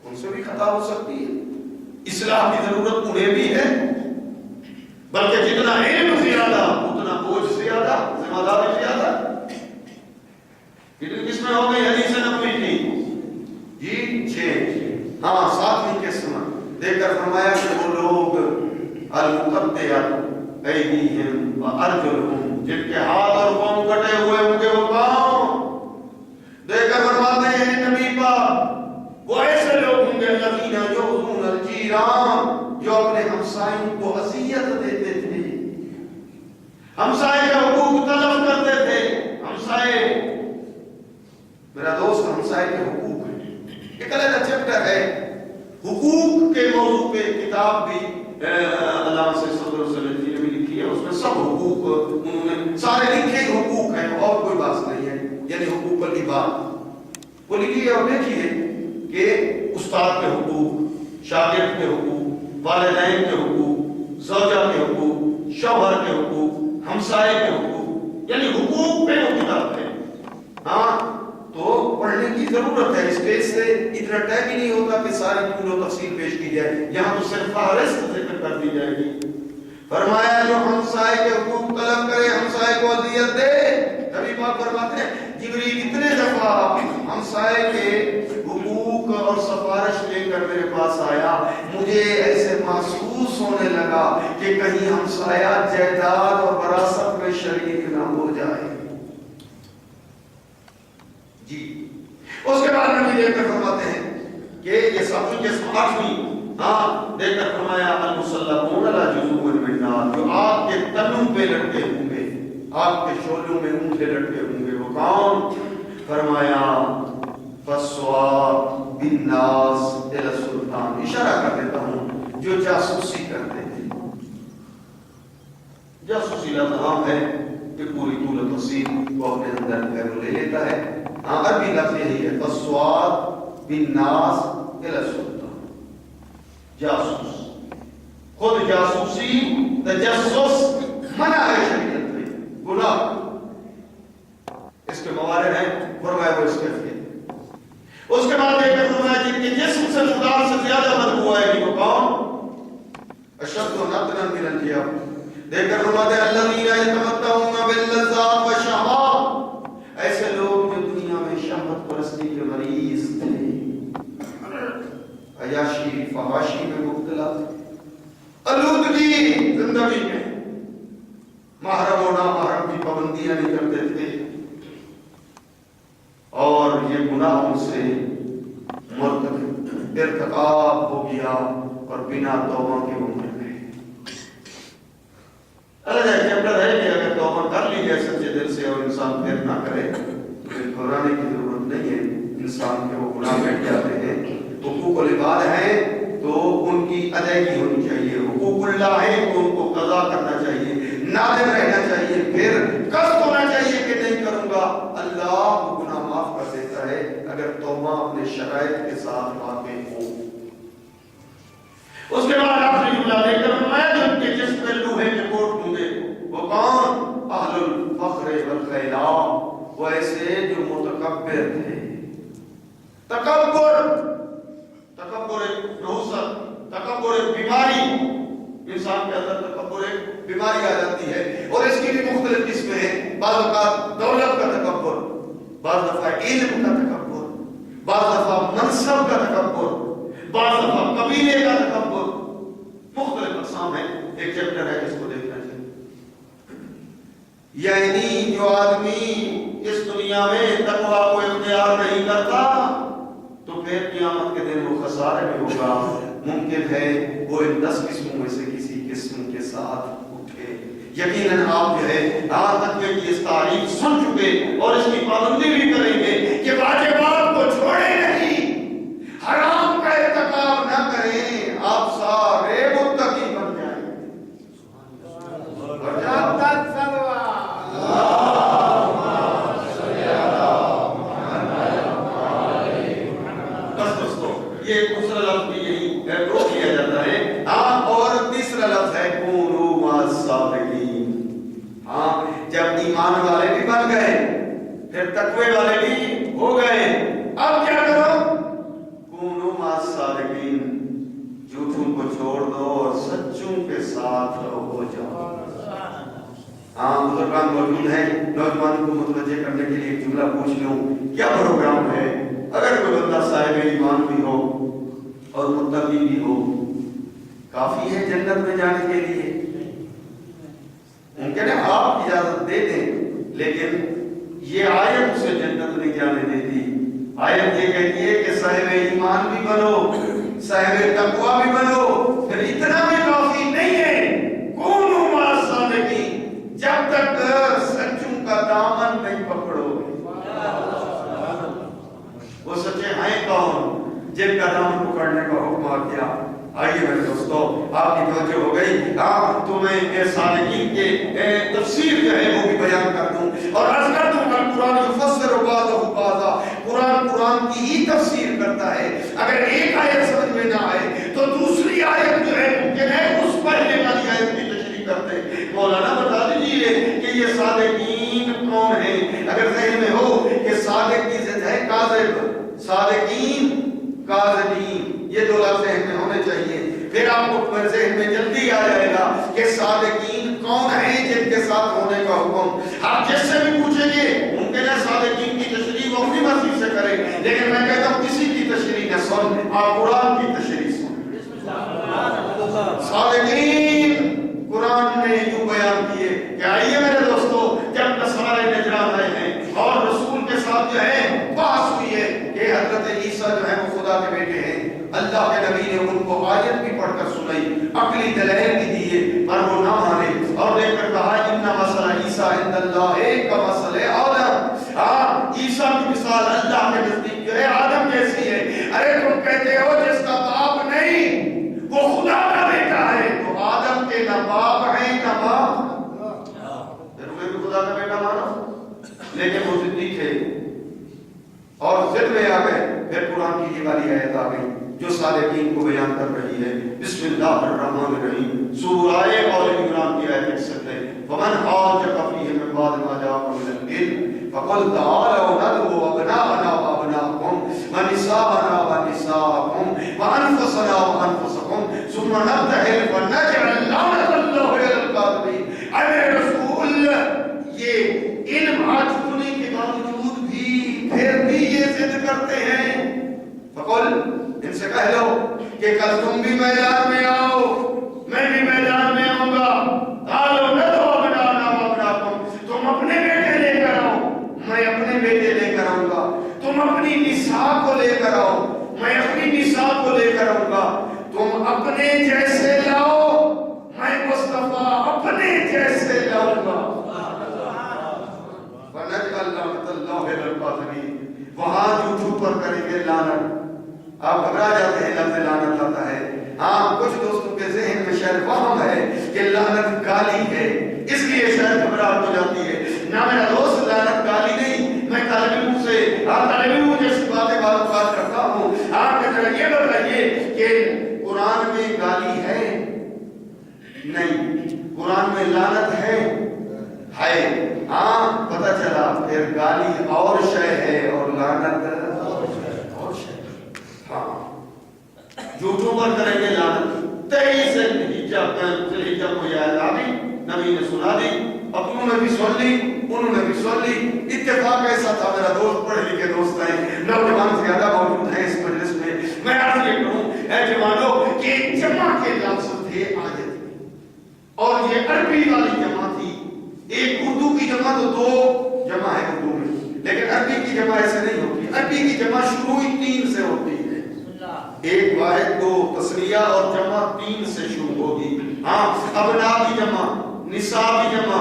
ان سے بھی خطا ہو سکتی ہے، اصلاح کی ضرورت انہیں بھی ہے. بلکہ جتنا علم زیادہ اتنا بوجھ زیادہ، ذمہ داری زیادہ. کتنی قسمیں ہو گئی حدیث نبوی کی؟ جی 6. ہاں 7ویں قسم دیکھ کر فرمایا کہ وہ لوگ المقطعات ایدیہم وارجلہم، جن کے ہاتھ اور پاؤں کٹے ہوئے ہوں گے وہ پاؤں. دیکھ کر فرماتے ہیں نبی پاک وہ ایسے لوگ ہوں گے الذین یؤذون الجیران، جو اپنے ہمسائوں کو اذیت دیتے تھے، ہمسائے کا حقوق تلف کرتے تھے. ہمسائے میرا دوست ہمسائے کے حقوق ہیں، ایک علیحدہ چیپٹر ہے حقوق کے موضوع پہ. کتاب بھی علامہ سے صدر حسین جی نے بھی لکھی ہے، اس میں سب حقوق انہوں نے سارے لکھے حقوق ہیں اور کوئی بات نہیں ہے. یعنی حقوق کی بات وہ لکھی ہے اور دیکھیے کہ استاد کے حقوق، شاگرد کے حقوق، والدین کے حقوق، زوجہ کے حقوق، شوہر کے حقوق، ہمسائے کے حقوق، یعنی حقوق پہ وہ کتاب ہے. ہاں تو پڑھنے کی ضرورت ہے. اسٹیج سے اتنا ٹائم ہی نہیں ہوتا کہ ساری پول و تفصیل پیش کی جائے، یہاں تو صرف فہرست ذکر کر دی جائے گی. فرمایا جو ہمسائے کے حقوق طلب کرے، ہمسائے کو اذیت دے. نبی پاک فرماتے ہیں جبریل اتنے دفعہ ہمسائے کے حقوق اور سفارش لے کر میرے پاس آیا، مجھے ایسے محسوس ہونے لگا کہ کہیں ہمسایہ جائیداد اور وراثت میں شریک نہ ہو جائے. جی اس کے بعد نبی دیکھ کر فرماتے ہیں کہ یہ ساتویں قسم 8ویں دیکھ کر فرمایا المسلمون علی جذوع من نار، جو آگ کے تنوں پہ لٹکے ہوں گے، آگ کے شعلوں میں اونٹے لٹکے ہوں گے. وہ کون؟ فرمایا فسوا بالناس الی السلطان، اشارہ کر دیتا ہوں جو جاسوسی کرتے ہیں. جاسوسی لفظ عام ہے کہ پوری طول و تفصیل کو اپنے اندر لے لیتا ہے. عربی لفظ یہی ہے فسوا بالناس الی السلطان، جاسوس. خود جاسوسی تجسس منع ہے شریعت میں، گناہ. اس کے موارد ہیں فرمایا وہ اس کے فیل. اس کے بعد ایک فرمایا جن کے جسم سے خدا سے زیادہ بدبو آئے گی وہ کون؟ اشد نتنا من الجیاب. دیکھ کر فرماتے ہیں الذین یتمتعون باللذات والشہوات، ایسے لوگ جو دنیا میں شہوت پرستی کے مریض تھے، عیاشی فحاشی میں مبتلا تھے، آلودگی زندگی میں، محرم و نامحرم کی پابندیاں نہیں کرتے تھے، اور یہ گناہوں سے ارتکاب ہو گیا اور بنا توبہ کے وہ مر گئے. اللہ چیپٹر ہے کہ اگر توبہ کر لی جائے سچے دل سے اور انسان پھر نہ کرے تو پھر گھبرانے کی ضرورت نہیں ہے. انسان کے وہ گناہ بیٹھ جاتے ہیں. حقوق العباد ہیں تو ان کی ادائیگی ہونی چاہیے، حقوق اللہ ہے تو ان کو قضا کرنا چاہیے، نادم رہنا چاہیے، پھر قصد ہونا چاہیے کہ نہیں کروں گا. اللہ وہ گناہ معاف کر دیتا ہے اگر توبہ اپنے شرائط کے ساتھ واقع ہو. اس کے بعد آخری جملہ دیکھ کر فرمایا جو ان کے جسم میں لوہے کے کوٹ ہوں گے وہ کون؟ اہل الفخر والخیلا، وہ ایسے جو متکبر تھے. تکبر ایک نحوست، تکبر ایک بیماری، انسان کے اندر تکبر ایک بیماری آ جاتی ہے اور اس کی بھی مختلف قسمیں ہیں. بعض اوقات دولت کا تکبر، بعض دفعہ علم کا تکبر، بعض دفعہ منصب کا تکبر، بعض دفعہ قبیلے کا تکبر، مختلف اقسام ہیں. ایک چیپٹر ہے جس کو دیکھنا چاہیے. یعنی جو آدمی اس دنیا میں تقویٰ کو اختیار نہیں کرتا تو پھر قیامت کے دن وہ خسارے میں ہوگا. ممکن ہے وہ ان 10 قسموں میں سے کسی قسم کے ساتھ اٹھے. یقیناً آپ جو ہے تقوی کی اس تعریف سن چکے اور اس کی پابندی بھی کریں گے کہ واجبات کو چھوڑیں نہیں، حرام کا ارتکاب نہ کریں، آپ سارے متقی بن جائیں. بس دوستو یہ دوسرا لفظ بھی یہی پرو کیا جاتا ہے. اور تیسرا لفظ ہے کونوا مع الصادقین. جب ایمان والے بھی بن گئے پھر تقوی والے بھی ہو گئے، اب کیا کرو؟ کونوا مع الصادقین، جھوٹوں کو چھوڑ دو اور سچوں کے ساتھ ہو جاؤ. بزرگان موجود ہیں، نوجوانوں کو متوجہ کرنے کے لیے ایک جملہ پوچھ لوں. کیا پروگرام ہے اگر کوئی بندہ صاحب ایمان بھی ہو اور متقی بھی ہو، کافی ہے جنت میں جانے کے لیے؟ ممکن ہے آپ اجازت دے دیں لیکن یہ آیت اسے جنت نہیں جانے دیتی. آیت یہ کہتی ہے کہ صاحب ایمان بھی بنو، صاحب تقویٰ بھی بنو. پھر اتنا بھی کافی نہیں ہے، کونوا مع الصادقین، جب تک سچوں کا دامن نہیں پکڑو گے. وہ سچے ہیں کون؟ جن کا دامن پکڑنے کا حکم آ گیا. آئیے میرے دوستو، آپ کی توجہ ہو گئی تو میں صادقین کے تفسیر جو ہے وہ بھی بیان کر دوں اور عرض کر دوں کہ قرآن یفسر بعضہ بعضا، قرآن کی ہی تفسیر کرتا ہے. اگر ایک آیت سمجھ میں نہ آئے تو دوسری آیت جو ہے ممکن ہے اس پہلے والی آیت کی تشریح کرتے. مولانا بتا دیجئے کہ یہ صادقین کون ہیں. اگر ذہن میں ہو کہ صادق کی ضد ہے کاذب، صادقین کاذبین، یہ دو لفظ ذہن میں ہونے چاہیے. پھر آپ کو ذہن میں جلدی آ جائے گا کہ صادقین کون ہیں جن کے ساتھ ہونے کا حکم. آپ جس سے بھی پوچھیں گے ممکن ہے صادقین کی تشریح وہ اپنی مرضی سے کریں، لیکن میں کہتا ہوں کسی کی تشریح نہ سن، آپ قرآن کی تشریح سن. صادقین قرآن نے یوں بیان کیے کہ آئیے میرے دوستو، جب نصارے نجران آئے ہیں اور رسول کے ساتھ جو ہے بحث ہوئی ہے کہ حضرت عیسیٰ جو ہے وہ خدا کے بیٹے ہیں، اللہ کے نبی نے ان کو آیت بھی پڑھ کر سنائی، عقلی دلائل بھی دیے پر وہ نہ مانے اور دیکھ کر کہا ان مثل عیسیٰ عند اللہ کمثل آدم. عیسیٰ کی مثال اللہ کے نزدیک جو ہے آدم جیسی ہے. ارے تم کہتے ہو جس کا باپ نہیں وہ خدا کا بیٹا ہے، تو آدم کے نہ باپ ہیں نہ باپ، تمہیں بھی خدا کا بیٹا مانو. لیکن وہ ضدی تھے اور ضد میں آ گئے. پھر قرآن کی یہ والی آیت آ گئی جو صادقین کو بیان کر رہی ہے. بسم اللہ الرحمن الرحیم، سورہ آل عمران کی آیت 61 ہے. فمن حاجک فیہ من بعد ما جاءک من العلم فقل تعالوا ندعو ابناءنا وابناءکم ونساءنا ونساءکم وانفسنا انفسکم ثم نبتہل فنجعل لعنۃ اللہ علی الکاذبین۔ اے میرے رسول، یہ علم آ چکنے کے باوجود بھی پھر بھی یہ ضد کرتے ہیں، فقل ان سے کہہ لو کہ کل تم بھی میدان میں آؤ، میں بھی میدان میں آؤں گا، قالوا ندعو ابناءنا وابناءکم، تم اپنے بیٹے لے کر آؤ، میں اپنے بیٹے لے کر آؤں گا، تم اپنی نساء کو لے کر آؤ، میں اپنی نساء کو لے کر آؤں گا، تم اپنے جیسے لاؤ، میں مصطفیٰ اپنے جیسے لاؤں گا۔ وَنَجْعَلْ لَعْنَةَ اللَّهِ عَلَى الْكَاذِبِينَ، وہاں جھوٹوں پر کریں گے لعنت۔ آپ گھبرا جاتے ہیں لفظ لعنت آتا ہے، ہاں کچھ دوستوں کے ذہن میں شاید وہم ہے کہ لعنت گالی ہے، اس لیے شاید گھبراہٹ ہو جاتی ہے۔ نہ میرا دوست، لعنت گالی نہیں، میں طالب علم سے طالب علم جیسی باتیں بات کرتا ہوں۔ آپ ذرا یہ بتائیے کہ قرآن میں گالی ہے؟ نہیں۔ قرآن میں لعنت ہے؟ ہاں پتہ چلا، پھر گالی اور شے ہے اور لعنت اور شے۔ ہاں جھوٹوں پر کریں گے لعنت۔ 23 ذوالحجہ کو یہ آیت آ گئی، نبی نے سنا دی، اپنوں نے بھی سن لی، انہوں نے بھی سن لی۔ اتفاق ایسا تھا، میرا دوست پڑھے لکھے دوست ہیں، نوجوان زیادہ موجود ہیں اس مجلس میں، میں عرض یہ کروں اے جوانوں کہ جمع کے لفظ تھے آیت میں، اور یہ عربی والی جمع تھی۔ ایک اردو کی جمع تو 2 جمع ہے اردو میں، لیکن عربی کی جمع ایسے نہیں ہوتی۔ عربی کی جمع شروع 3 سے ہوتی ہے، ایک واحد 2 تسنیہ اور جمع 3 سے شروع ہوگی۔ ہاں ابناء بھی جمع، نساء بھی جمع،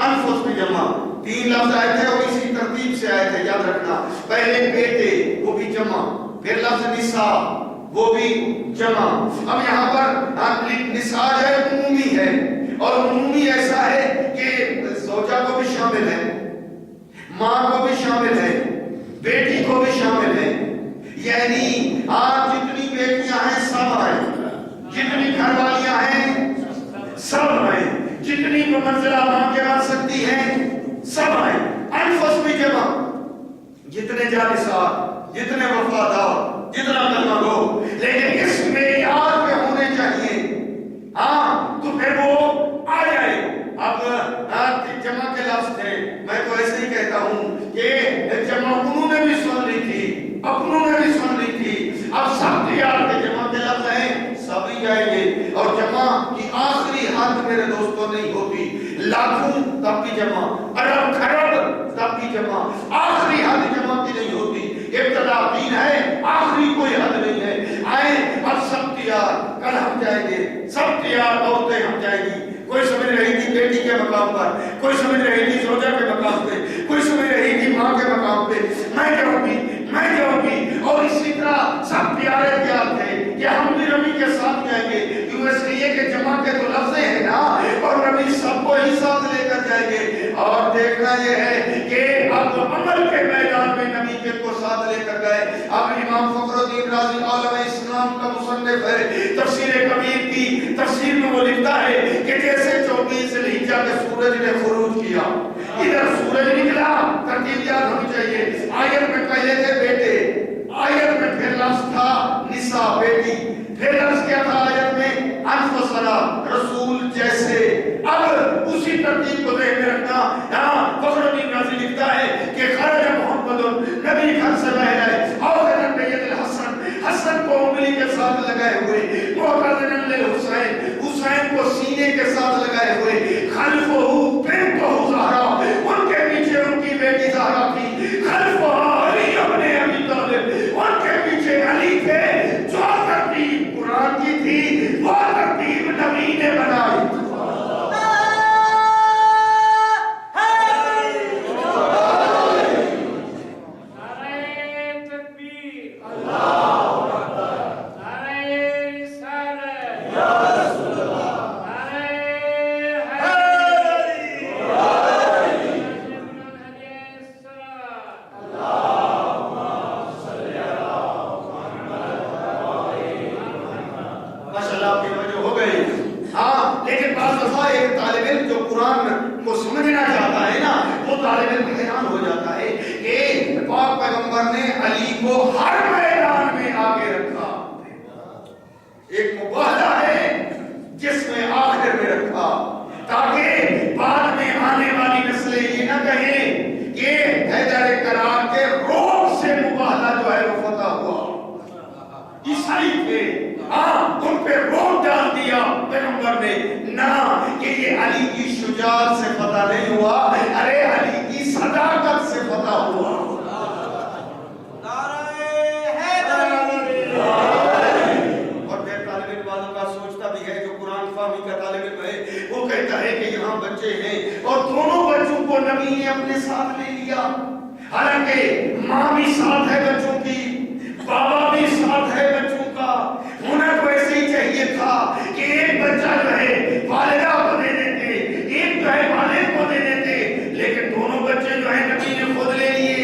انفس بھی جمع، 3 لفظ آئے تھے اور اسی ترتیب سے آئے تھے، یاد رکھنا۔ پہلے بیٹے وہ بھی جمع، پھر لفظ نساء وہ بھی جمع۔ اب یہاں پر نساء جو ہے عمومی ہے، اور عمومی ایسا ہے کہ زوجہ کو بھی شامل ہے، ماں کو بھی شامل ہے، بیٹی کو بھی شامل ہے، یعنی آج جتنی بیٹیاں ہیں سب آئیں، جتنی گھر والیاں ہیں سب آئیں، جتنی منزلہ ماں کے بن سکتی ہیں سب آئیں۔ انفس بھی جمع، جتنے جانثار، جتنے وفادار، جتنا کلمہ گو، لیکن اس معیار پہ ہونے چاہیے، ہاں تو پھر وہ آ جائے۔ اب جمع کے لفظ تھے، میں تو ایسے ہی کہتا ہوں کہ جمع انہوں نے بھی سن لی تھی، اپنوں نے بھی سن لی تھی، اب سب تیار کے جمع کے لفظ ہیں، سب ہی جائیں گے۔ اور جمع کی آخری حد میرے دوستوں نہیں ہوتی، لاکھوں تب بھی جمع، ارب خرب تب بھی جمع، آخری حد جمع کی نہیں ہوتی۔ ابتدا 3 ہے، آخری کوئی حد نہیں ہے۔ آئیں اب سب تیار، کل ہم جائیں گے، سب تیار، عورتیں ہم جائیں گی۔ کوئی سمجھ رہی تھی بیٹی کے مقام پر، کوئی سمجھ رہی تھی زوجہ کے مقام پہ، کوئی سمجھ رہی تھی ماں کے مقام پہ، میں جاؤں گی، میں جاؤں گی۔ اور اسی طرح سب پیارے تیار تھے کہ ہم بھی نبی کے ساتھ جائیں گے، کیوں اس لیے کہ جمع کے تو لفظ ہیں نا، اور نبی سب کو ہی ساتھ لے کر جائیں گے۔ اور دیکھنا یہ ہے کہ اب عمل کے میدان میں نبی کے کو ساتھ لے کر گئے۔ اب امام فخر الدین رازی عالم اسلام کا مصنف ہے، تفسیر کبیر کی تفسیر میں وہ لکھتا ہے کہ جیسے 24 ذوالحجہ کے سورج نے خروج کیا، ادھر سورج نکلا، ترتیب یاد ہونی چاہیے۔ آیت میں پہلے تھے بیٹے، آیت میں پھر لفظ تھا نساء بیٹی، پھر لفظ کیا تھا آیت میں انفسنا رسول جیسے۔ اب اسی ترتیب کو ذہن میں رکھنا۔ یہاں فخر الدین رازی لکھتا ہے کہ خرج محمد نبی گھر سے باہر آئے، اور بید الحسن، حسن کو انگلی کے ساتھ لگائے ہوئے، معتزن للحسین، حسین کو سینے کے ساتھ لگائے ہوئے، خلفہ بنتہ زہرا، ان کے پیچھے ان کی بیٹی زہرا تھی، خلفہ علی ابن ابی طالب، ان کے پیچھے علی تھے۔ جو ترتیب قرآن کی تھی وہ ترتیب نبی نے بنائی۔ ایک مباہلہ ہے جس میں آخر میں رکھا تاکہ بعد میں آنے والی نسلیں یہ نہ کہیں کہ حیدر کرار کے روب سے مباہلہ جو ہے وہ فتح ہوا. عیسائی تھے ان پہ روب ڈال دیا پیغمبر نے نہ کہ یہ علی کی شجاعت سے فتح نہیں ہوا, ارے علی کی صداقت سے فتح ہوا. وہ کہتا ہے کہ یہاں بچے ہیں اور دونوں بچوں کو نبی نے اپنے ساتھ لے لیا, حالانکہ ماں بھی ساتھ ہے بچوں کی, بابا بھی ساتھ ہے بچوں کا. انہیں تو ایسے ہی چاہیے تھا کہ ایک بچہ جو ہے والدہ کو دے دیتے, ایک جو ہے والد کو دے دیتے, لیکن دونوں بچے جو ہے نبی نے خود لے لیے.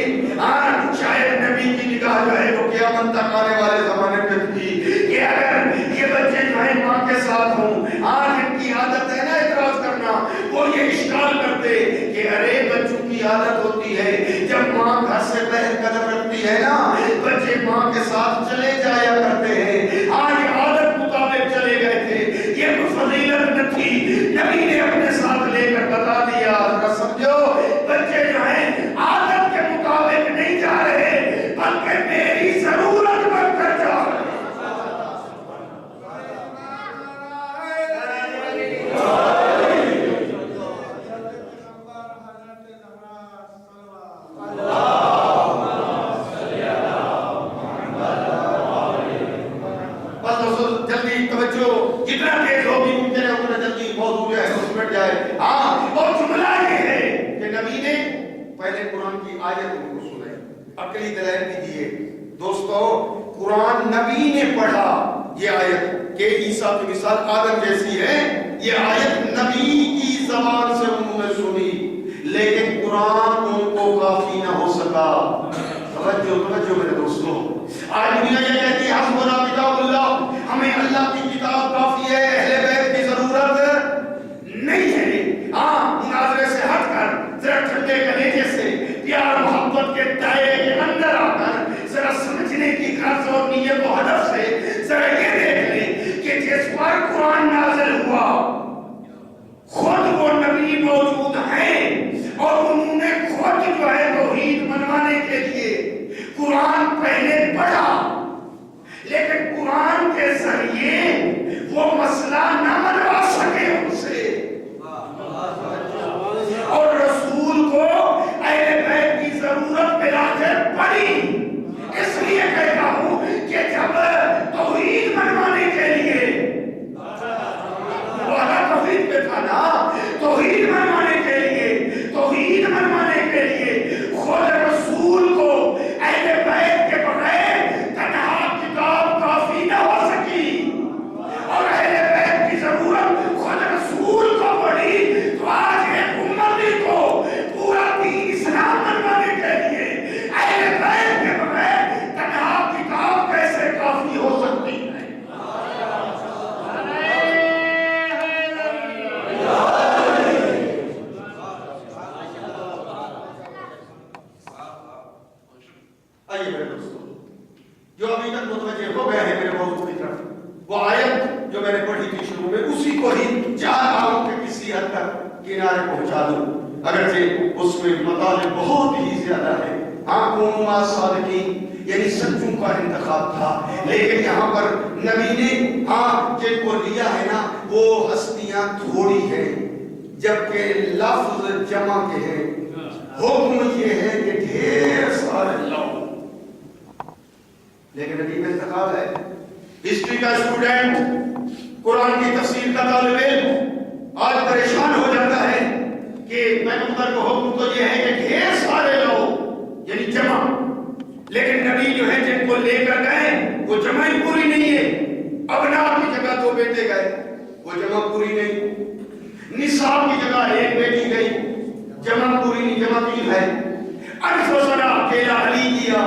شاید نبی کی نگاہ جو ہے وہ قیامت تک آنے والے زمانے پہ تھی کہ اگر یہ بچے جو ہے ماں کے ساتھ ہوں, ان کی عادت ہے نا اعتراض کرنا, وہ یہ اشکال کرتے کہ ارے بچوں کی عادت ہوتی ہے جب ماں گھر سے باہر قدم رکھتی ہے نا, بچے ماں کے ساتھ چلے جایا کرتے ہیں. یہ عادت مطابق چلے گئے تھے, یہ کوئی فضیلت نہ تھی, نبی نے اپنے ساتھ لے کر بتا دیا. ذرا سمجھو, بچے جو ہیں عادت کے مطابق نہیں جا رہے بلکہ میری ضرورت بن کر جا رہے. جتنا تیز ہوگی ممکن ہے اتنا جلدی موضوع جو ہے اس مٹ جائے. اور جملہ یہ ہے کہ نبی نے پہلے قرآن کی آیت ان کو سنائی, عقلی دلائل بھی دیے. دوستو, قرآن نبی نے پڑھا یہ آیت کہ عیسیٰ کی مثال آدم جیسی ہے, یہ آیت نبی کی زبان سے انہوں نے سنی, لیکن قرآن ان کو کافی نہ ہو سکا. توجہ میرے دوستو, آج دنیا یہ کہتی ہے حسبنا کتاب اللہ, ہمیں اللہ کی کتاب کافی ہے, اہل بیت کی ضرورت نہیں ہے. مناظرے سے ہٹ کر ذرا ٹھنڈے کلیجے سے پیار محبت کے دائرے کے اندر آ کر ذرا سمجھنے کی غرض اور نیت و ہدف سے ذرا یہ دیکھ لیں کہ جس پر قرآن نازل ہوا خود وہ نبی موجود ہیں اور انہوں نے خود جو ہے توحید منوانے کے لیے قرآن پہلے پڑھا, لیکن قرآن کے ذریعے وہ مسئلہ نہ منوا سکے ان سے, اور رسول کو اہل بیت کی ضرورت ملا کر پڑی. اس لیے کہتا ہوں کہ جب توحید منوانے کے لیے والا توحید پہ تھا نا, توحید منوانے کے لیے خود رسول کو اہل بیت کے بغیر تنہا کتاب کافی نہ ہو سکی, اور اہل بیت کی ضرورت خود رسول کو پڑی. تو آج ایک امتی کو پورا دین اسلام منوانے کے لیے اہل بیت کے بغیر تنہا کتاب کیسے کافی ہو سکتی ہے؟ آئیے میرے دوستو, جو ابھی تک متوجہ ہو گئے ہیں میرے موضوع کی طرف, وہ آیت جو میں نے پڑھی تھی شروع میں اسی کو ہی چار باروں کے کسی حد تک کنارے پہنچا دوں, اگرچہ اس میں مطالب بہت ہی زیادہ ہے. کونوا صادقین یعنی سچوں کا انتخاب تھا, لیکن یہاں پر نبی نے جن کو لیا ہے نا وہ ہستیاں تھوڑی ہیں جبکہ لفظ جمع کے ہیں. حکم یہ ہے کہ ڈھیر سارے لوگ, لیکن نبی کا انتخاب ہے. ہسٹری کا اسٹوڈنٹ, قرآن کی تفسیر کا طالب علم آج پریشان ہو جاتا ہے کہ پیغمبر کو حکم تو یہ ہے کہ ڈھیر سارے لوگ یعنی جمع, لیکن نبی جو ہے جن کو لے کر گئے وہ جمع ہی پوری نہیں ہے. ابنا کی جگہ 2 بیٹے گئے, وہ جمع پوری نہیں. نصاب کی جگہ 1 بیٹی گئی, جمع پوری نہیں, جمع 3 ہے. انفسنا اکیلا علی کیا,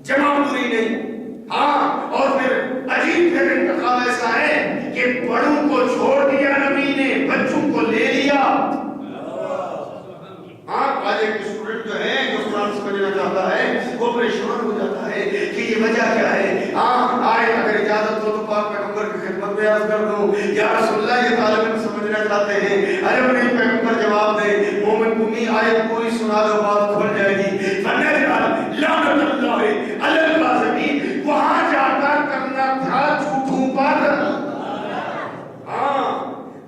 جمع پوری نہیں. اور پھر عجیب پھر انتخاب ایسا ہے کہ بڑوں کو چھوڑ دیا نبی نے, بچوں کو لے لیا. آج ایک اسٹوڈنٹ جو ہے جو قرآن سمجھنا چاہتا ہے وہ پریشان ہو جاتا ہے کہ یہ وجہ کیا ہے. آئے اگر اجازت ہو تو پاک پیغمبر خود میں عرض کر دوں یا رسول اللہ یہ طالب علم سمجھنا چاہتے ہیں، ارے نہیں پیغمبر جواب دے، مومن تمہیں آیت پوری سنا دو بات کھل جائے گی، فنجعل لعنت اللہ علی الکاذبین، وہاں جا کر کرنا تھا جھوٹوں پر، ہاں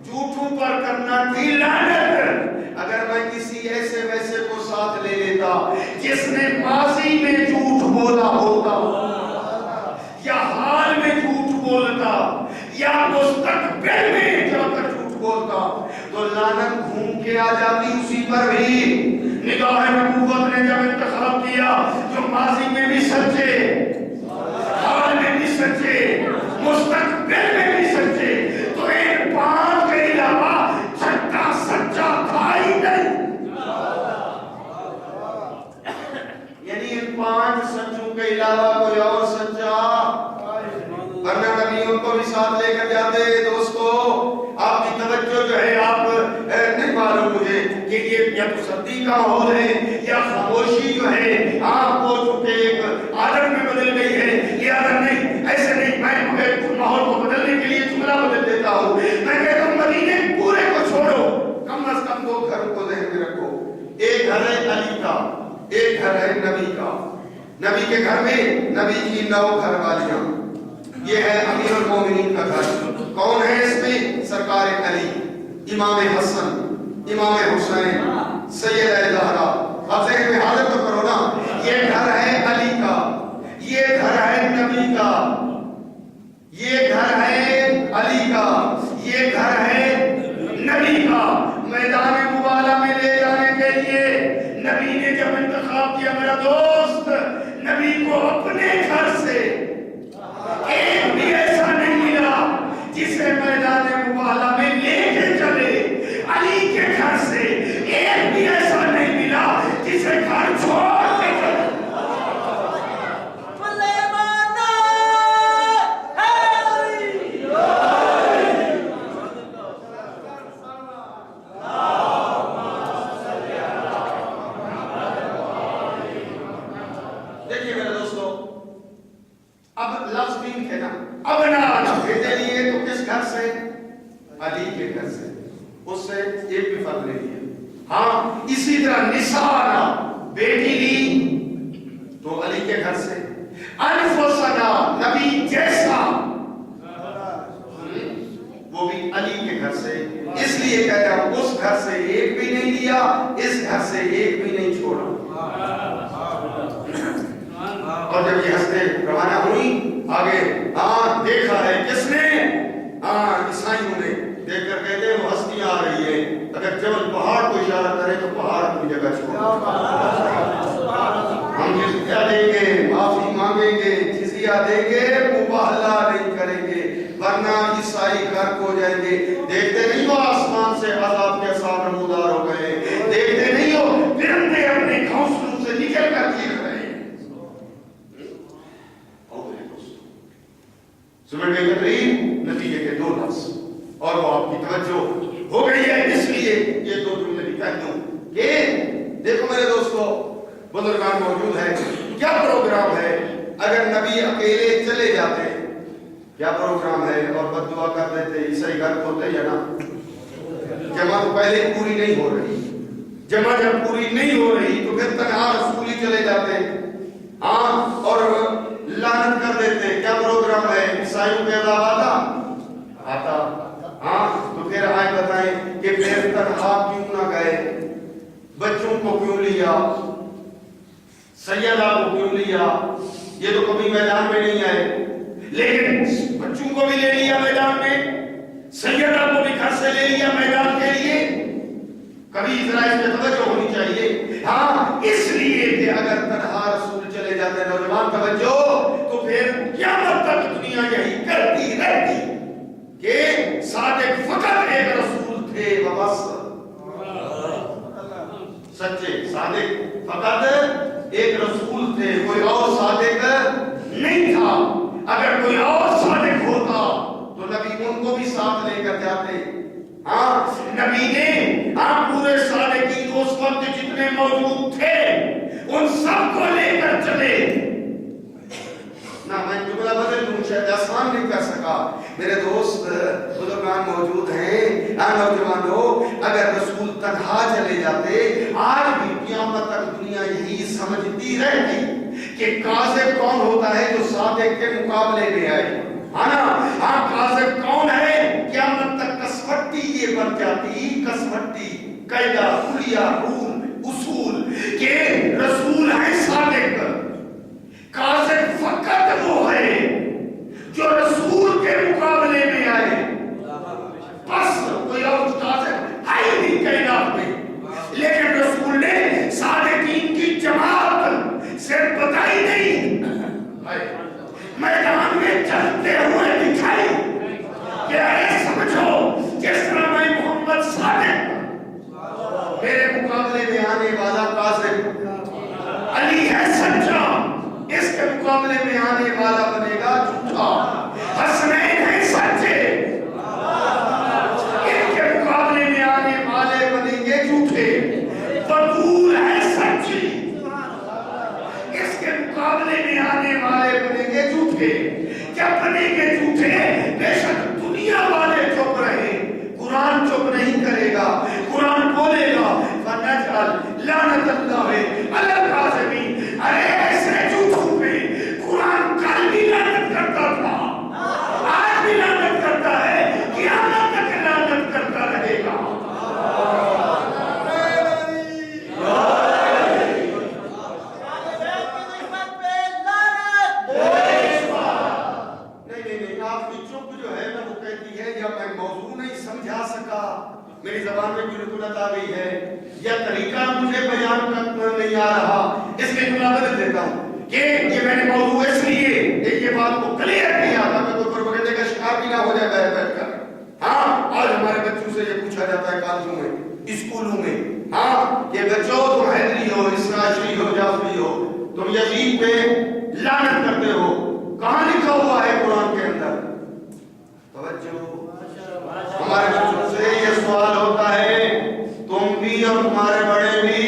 جھوٹوں پر کرنا تھی لعنت۔ اگر میں کسی ایسے ویسے کو ساتھ لے لیتا جس نے ماضی میں جھوٹ بولا ہوتا یا حال میں جھوٹ بولتا یا مستقبل میں جا کر جھوٹ بولتا تو لعنت گھوم کے آ جاتی اسی پر بھی۔ نگاہ نبوت نے جب انتخاب کیا جو ماضی میں بھی سچے، حال میں بھی سچے، مستقبل میں بھی سچے، تو ایک پانچ کے علاوہ چھٹا سچا تھا ہی نہیں، یعنی ان پانچ سچوں کے علاوہ کوئی اور سچا، ورنہ نبی ان کو بھی ساتھ لے کر جاتے۔ دوستو آپ کی توجہ جو ہے آپ نہیں معلوم مجھے کہ یہ یا تو سردی کا ماحول ہے یا خاموشی جو ہے آپ کو چونکہ ایک عادت میں بدل گئی ہے، لہذا نہیں ایسے نہیں، میں ماحول کو بدلنے کے لیے جملہ بدل دیتا ہوں، میں کہتا ہوں مدینے پورے کو چھوڑو، کم از کم دو گھر کو ذہن میں رکھو، ایک گھر ہے علی کا، ایک گھر ہے نبی کا، نبی کے گھر میں نبی کی 9 گھر والیاں، یہ ہے امیر المومنین کا گھر، کون ہے اس میں؟ سرکار علی، امام حسن، امام حسین، سیدہ زہرا، اب ذہن میں حاضر تو کرو نا، یہ گھر ہے علی کا، یہ گھر ہے نبی کا، یہ گھر ہے علی کا، یہ گھر ہے نبی کا۔ میدان مبالہ میں لے جانے کے لیے نبی نے جب انتخاب کیا میرا دوست، نبی کو اپنے گھر سے ایک بھی ایسا نہیں ملا جسے میدان مبالہ میں لے کے چلے، علی کے گھر سے ایک بھی ایسا نہیں ملا جسے گھر چھوڑ کے چلے۔ دیکھیے میرے دوستو، اب لفظ بھی ہے نا، اب نا بیٹے لیے تو کس گھر سے؟ علی کے گھر سے، اس سے ایک بھی فرق نہیں ہے۔ ہاں اسی طرح نساء بیٹی لی تو علی کے گھر سے، انفسنا نبی جیسا وہ بھی علی کے گھر سے، اس لیے کہہ رہا ہوں اس گھر سے ایک بھی نہیں لیا، اس گھر سے ایک بھی نہیں چھوڑا۔ اور جب یہ ہستے روانہ ہوئی آگے، ہاں دیکھا ہے کس نے؟ ہاں عیسائیوں نے دیکھ کر کہتے ہیں وہ ہستیاں آ رہی ہے، اگر جبل پہاڑ کو اشارہ کرے تو پہاڑ کی جگہ چھوڑو، ہم جزیہ دیں گے، معافی مانگیں گے، جزیہ دیں گے، مباہلہ نہیں کریں گے، ورنہ عیسائی غرق ہو جائیں گے۔ دیکھتے نہیں ہو آسمان سے عذاب کے ساتھ نمودار ہو گئے، دیکھتے نہیں ہو پرندے اپنے گھونسلوں سے نکل کر چیخ رہے ہیں۔ سمجھ گئے تقریب نتیجے کے 2 لفظ، اور وہ آپ کی توجہ ہو گئی ہے، اس لیے یہ 2 جملے بھی کہہ دوں کہ دیکھو میرے دوستو، بزرگان موجود ہیں، کیا پروگرام ہے اگر نبی اکیلے چلے جاتے، کیا پروگرام ہے، اور بد دعا کر دیتے، عیسائی غرق ہوتے یا نا؟ جمع تو پہلے پوری نہیں ہو رہی، جمع جب پوری نہیں ہو رہی تو پھر تنہا رسول ہی چلے جاتے، ہاں، اور لعنت کر دیتے۔ کیا پروگرام ہے؟ عیسائیوں کے عذاب آتا، ہاں، تو پھر آئے بتائیں کہ پھر تنہا کیوں نہ گئے، بچوں کو کیوں لیا، سیدہ کو کیوں لیا؟ یہ تو کبھی میدان میں نہیں آئے، لیکن بچوں کو بھی لے لیا میدان میں، سیدہ کو بھی گھر سے لے لیا میدان کے لیے۔ کبھی ذرا اس میں توجہ ہونی چاہیے، ہاں، اس لیے کہ اگر تنہا رسول چلے جاتے نوجوان توجہ، تو پھر قیامت تک دنیا یہی کرتی رہتی کہ صادق فقط ایک رسول تھے بس، سچے صادق فقط ایک رسول تھے، کوئی اور صادق نہیں تھا۔ اگر کوئی اور صادق ہوتا تو نبی ان کو بھی ساتھ لے کر جاتے، ہاں، نبی نے پورے صادقین اس وقت جتنے موجود تھے ان سب کو لے کر چلے۔ نہ میں جملہ بدل دوں، شاید آسان نہیں کر سکا، میرے دوست بزرگان موجود ہیں، نوجوانوں، اگر رسول تنہا چلے جاتے آج بھی قیامت تک دنیا یہی سمجھتی رہتی کہ کاذب کون ہوتا ہے جو صادق کے مقابلے میں آئے، کاذب کون ہے؟ قیامت تک کسوٹی یہ بن جاتی، کسوٹی قاعدہ کلیہ رول اصول کہ رسول ہے صادق، کاذب فقط وہ ہے جو رسول کے مقابلے میں آئے، بس کوئی اور کاذب ہے ہی نہیں کائنات میں، لیکن رسول نے صادقین کی جماعت سے بتائی نہیں، میدان میں چلتے ہوئے دکھائی کہ اے سمجھو جس طرح میں محمد صادق، میرے مقابلے میں آنے والا کاذب، علی ہے سچا، اس کے مقابلے میں آنے والا بنے گا جھوٹا، حسنین ہے سچے، ان کے مقابلے میں آنے والے بنیں گے جھوٹے، بطول ہے سچی، اس کے مقابلے میں آنے والے بنیں گے جھوٹے، جب بنیں گے جھوٹے بے شک دنیا والے چپ رہے، قرآن چپ نہیں کرے گا، قرآن بولے گا فَنَجْعَلْ لَعْنَتَ اللَّهِ عَلَى الْكَاذِبِينَ، ارے ایسے جھوٹوں پہ قرآن کل بھی لعنت کرتا تھا، آج بھی لعنت کرتا ہے، قیامت تک لعنت کرتا رہے گا۔ میری زبان میں کوئی رکوت آ گئی ہے یا طریقہ مجھے بیان کرنا نہیں آ رہا، اس کے جملہ بدل دیتا ہوں کہ یہ میں نے موضوع اس لیے یہ بات کو کلیئر کیا تھا کہ کوئی پروپیگنڈے کا شکار بھی نہ ہو جائے بیٹھ کر۔ آج ہمارے بچوں سے یہ پوچھا جاتا ہے کالجوں میں، اسکولوں میں، یہ بچوں تم حیدری ہو، اسرائیلی ہو، جعفری ہو، تم یزید پہ لعنت کرتے ہو، کہاں لکھا ہوا ہے قرآن کے اندر؟ توجہ، ہمارے بچوں سے یہ سوال ہوتا ہے تم بھی اور تمہارے بڑے بھی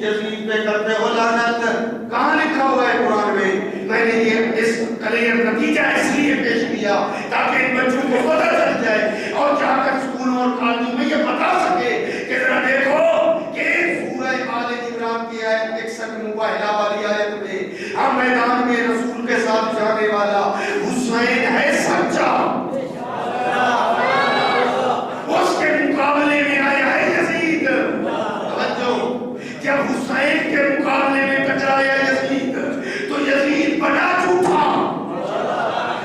یزید پہ کرتے ہو لعنت، کہاں لکھا ہوا ہے قرآن میں؟ میں نے یہ اس کلیئر نتیجہ اس لیے پیش کیا تاکہ ان بچوں کو پتہ چل جائے اور جا کر اسکولوں اور کالجوں میں یہ بتا سکے کہ ذرا دیکھو کہ سورہ آل عمران کی آیت 61 مباہلہ والی آیت میں ہم میدان میں رسول کے ساتھ جانے والا حسین ہے سچا، اس کے مقابلے میں آیا ہے یزید، جب حسین کے مقابلے میں ٹکرایا یزید تو یزید بنا جھوٹا،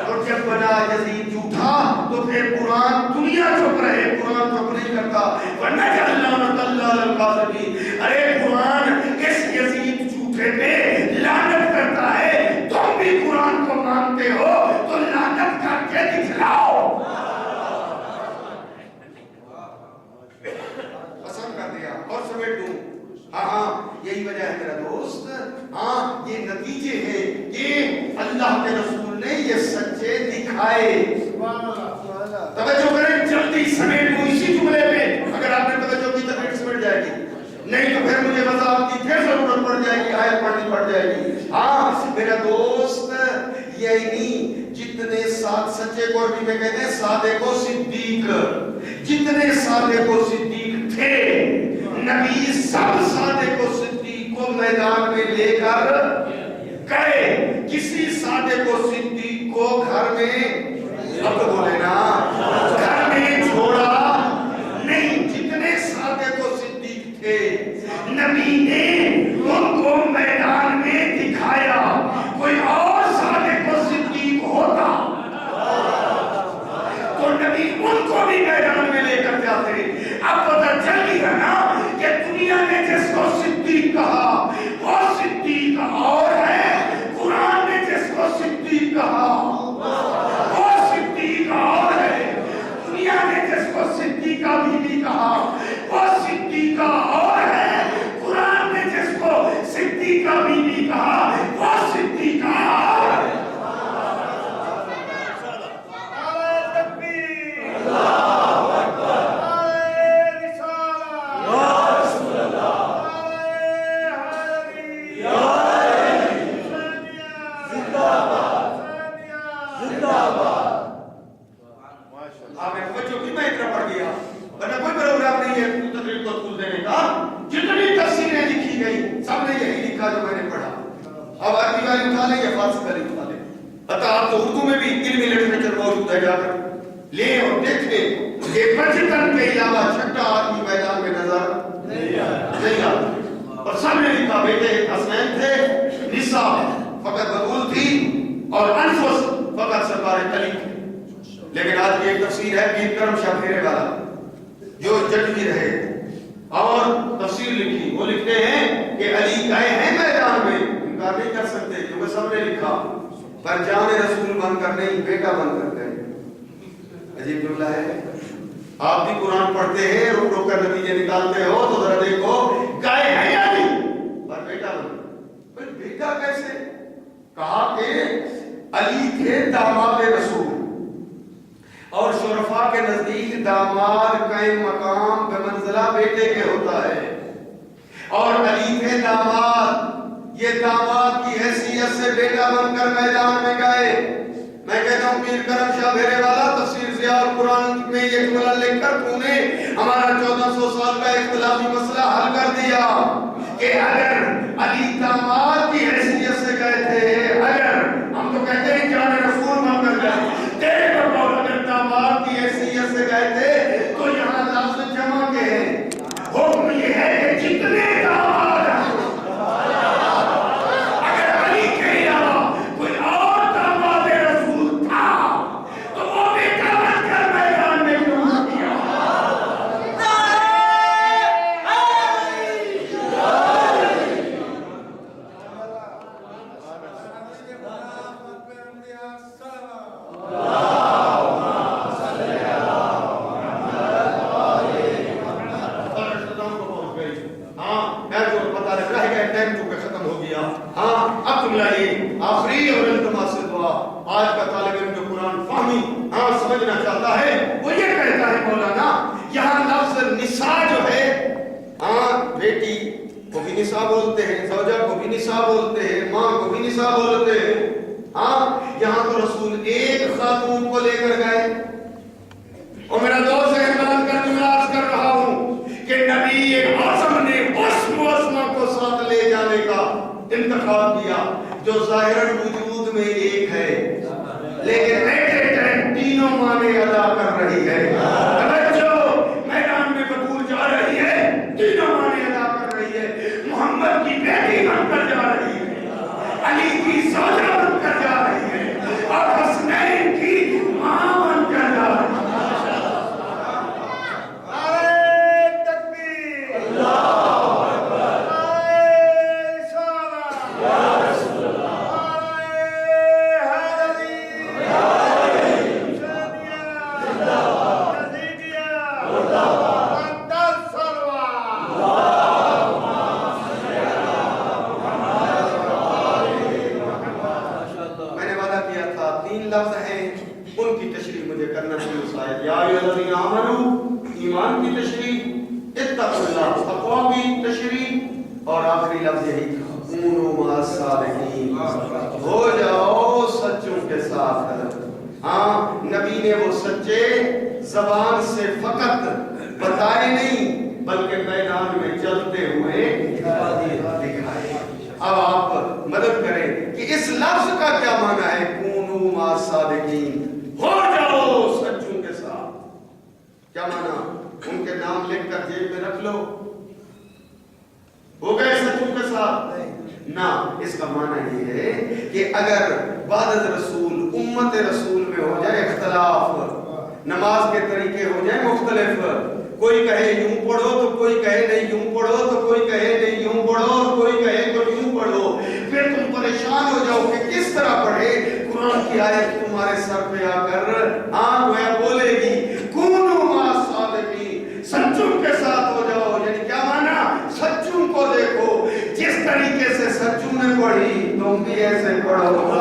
اور جب بنا یزید جھوٹا تو پھر قرآن دنیا چپ رہے، قرآن چپ نہیں کرتا، وَنَجْعَلْ لَعْنَتَ اللَّهِ عَلَى الْكَاذِبِينَ، ارے قرآن اس یزید جھوٹے پہ لعنت کرتا ہے، تم بھی قرآن کو مانتے ہو تو لعنت کر کے دکھلاؤ، پسند کر دیا اور سمیٹ دوں۔ یہی وجہ ہے میرا دوست، یہ نتیجے ہیں کہ اللہ کے رسول نے یہ سچے دکھائے۔ توجہ کریں، جلدی سمیٹ دوں اسی جملے پہ، اگر آپ نے توجہ کی تو پھر سمیٹ جائے گی، نہیں تو پھر مجھے وضاحت کی پھر ضرورت پڑ جائے گی، آیت پڑھنی پڑ جائے گی۔ میرا دوست، یعنی جتنے سچے کو عربی میں کہتے ہیں صادق و صدیق، جتنے صادق و صدیق تھے نبی سب صادق و صدیق کو میدان میں لے کر گئے، کسی صادق و صدیق کو گھر میں اب بولے نا گھر میں چھوڑا نہیں، جتنے صادق و صدیق تھے نبی نے ان کو میدان میں دکھایا، کوئی اور صادق و صدیق ہوتا تو نبی ان کو بھی میدان میں لے کر جاتے۔ اب پتہ چل گیا نا کہ دنیا نے جس کو صدیق کہا وہ صدیق اور ہے، قرآن نے جس کو صدیق کہا وہ صدیق اور ہے، دنیا نے جس کو صدیقہ بھی کہا وہ صدیقہ اور ہے، قرآن نے جس کو صدیقہ بھی کہا وہ صدیقہ اور ہے۔ آپ نے توجہ کی میں اتنا پڑھ گیا ورنہ کوئی پروگرام نہیں ہے تقریر کو طول دینے کا. جتنی تفسیریں لکھی گئی سب نے یہی لکھا جو میں نے پڑھا. اب عربی والی اٹھا لیں یا فارسی والی اٹھا لیں. بتا آپ تو اردو میں بھی علمی لٹریچر موجود ہے, جا کر لیں اور دیکھ لیں کہ بچپن کے علاوہ چھٹا آدمی میدان میں نظر نہیں آتا. اور سب نے لکھا بیٹے حسنین تھے, نساء فقط بطول تھی اور انفس فقط سرکار علی تھی. لیکن آج کی ایک تفسیر ہے پیر کرم شاہ پھیرے والا جو جج بھی رہے اور تفسیر لکھی. وہ لکھتے ہیں کہ علی گئے ہیں میدان میں, انکار نہیں کر سکتے کیونکہ سب نے لکھا, پر جان رسول بن کر نہیں بیٹا بن کر گئے. عجیب جملہ ہے. آپ بھی قرآن پڑھتے ہیں روک روک کر نتیجے نکالتے ہو تو ذرا دیکھو گئے ہیں علی پر بیٹا بن. بیٹا کیسے؟ کہا کہ علی تھے داماد رسول اور شرفاء کے نزدیک داماد قائم مقام بمنزلہ بیٹے کے ہوتا ہے. اور علی تھے داماد, یہ داماد کی حیثیت سے بیٹا بن کر میدان میں گئے. میں کہتا ہوں پیر کرم شاہ بھیرے والا تفسیر ضیاء القرآن میں یہ جملہ لکھ کر تو نے ہمارا 1400 سال کا اختلافی مسئلہ حل کر دیا کہ اگر علی داماد کی حیثیت سے گئے تھے, اگر ہم تو کہتے ہیں جان رسول بن کر گئے, تیرے پر اگر داماد کی حیثیت سے گئے تھے تو یہاں لفظ جمع کے ہیں. حکم یہ ہے کہ جتنے داماد اگر علی کے علاوہ کوئی اور داماد رسول تھا تو وہ بیٹا بن کر میدان میں کیوں کیا. آخری اور التماس دعا. آج کا طالب علم جو قرآن فہمی سمجھنا چاہتا ہے وہ یہ کہتا ہے مولانا یہاں لفظ نساء جو ہے, بیٹی کو بھی نساء بولتے ہیں, زوجہ کو بھی نساء بولتے ہیں, ماں کو بھی نساء بولتے ہیں. یہاں تو رسول ایک خاتون کو لے کر گئے. اور میرا دوست احمد کر جملہ عرض کر رہا ہوں کہ نبی اعظم نے اس معصمہ کو ساتھ لے جانے کا انتخاب کیا جو ظاہراً وجود میں ایک ہے لیکن ایٹ ٹائم تینوں معنی ادا کر رہی ہے. توجہ, میدان میں بطول جا رہی ہے, تینوں معنی ادا کر رہی ہے. محمد کی بیٹی بن کر جا رہی ہے, علی کی زوجہ بن کر جا رہی ہے اور حسنین کی ماں بن کر جا رہی ہے. ایمان کی تشریح, اتقوا اللہ تقوی کی تشریح, اور آخری لفظ یہی تھا کونوا مع الصادقین, ہو جاؤ سچوں کے ساتھ. نبی نے وہ سچے زبان سے فقط بتائے نہیں بلکہ میدان میں چلتے ہوئے دکھائے. اب آپ مدد کریں کہ اس لفظ کا کیا معنی ہے کونوا مع الصادقین, ہو جاؤ سچوں کے ساتھ. کیا معنی؟ ان کے نام لکھ کر جیب میں رکھ لو, ہو گئے سچوں کے ساتھ؟ نہ, اس کا معنی یہ ہے کہ اگر بعد رسول امت رسول میں ہو جائے اختلاف, نماز کے طریقے ہو جائیں مختلف, کوئی کہے یوں پڑھو تو کوئی کہے نہیں یوں پڑھو تو کوئی کہے نہیں یوں پڑھو اور کوئی کہے تو یوں پڑھو, پھر تم پریشان ہو جاؤ کہ کس طرح پڑھے. قرآن کی آیت تمہارے سر پہ آ کر گویا بولے گی کونوا مع الصادقین, سچوں کے ساتھ ہو جاؤ. یعنی کیا مانا؟ سچوں کو دیکھو, جس طریقے سے سچوں نے پڑھی تم بھی ایسے پڑھو.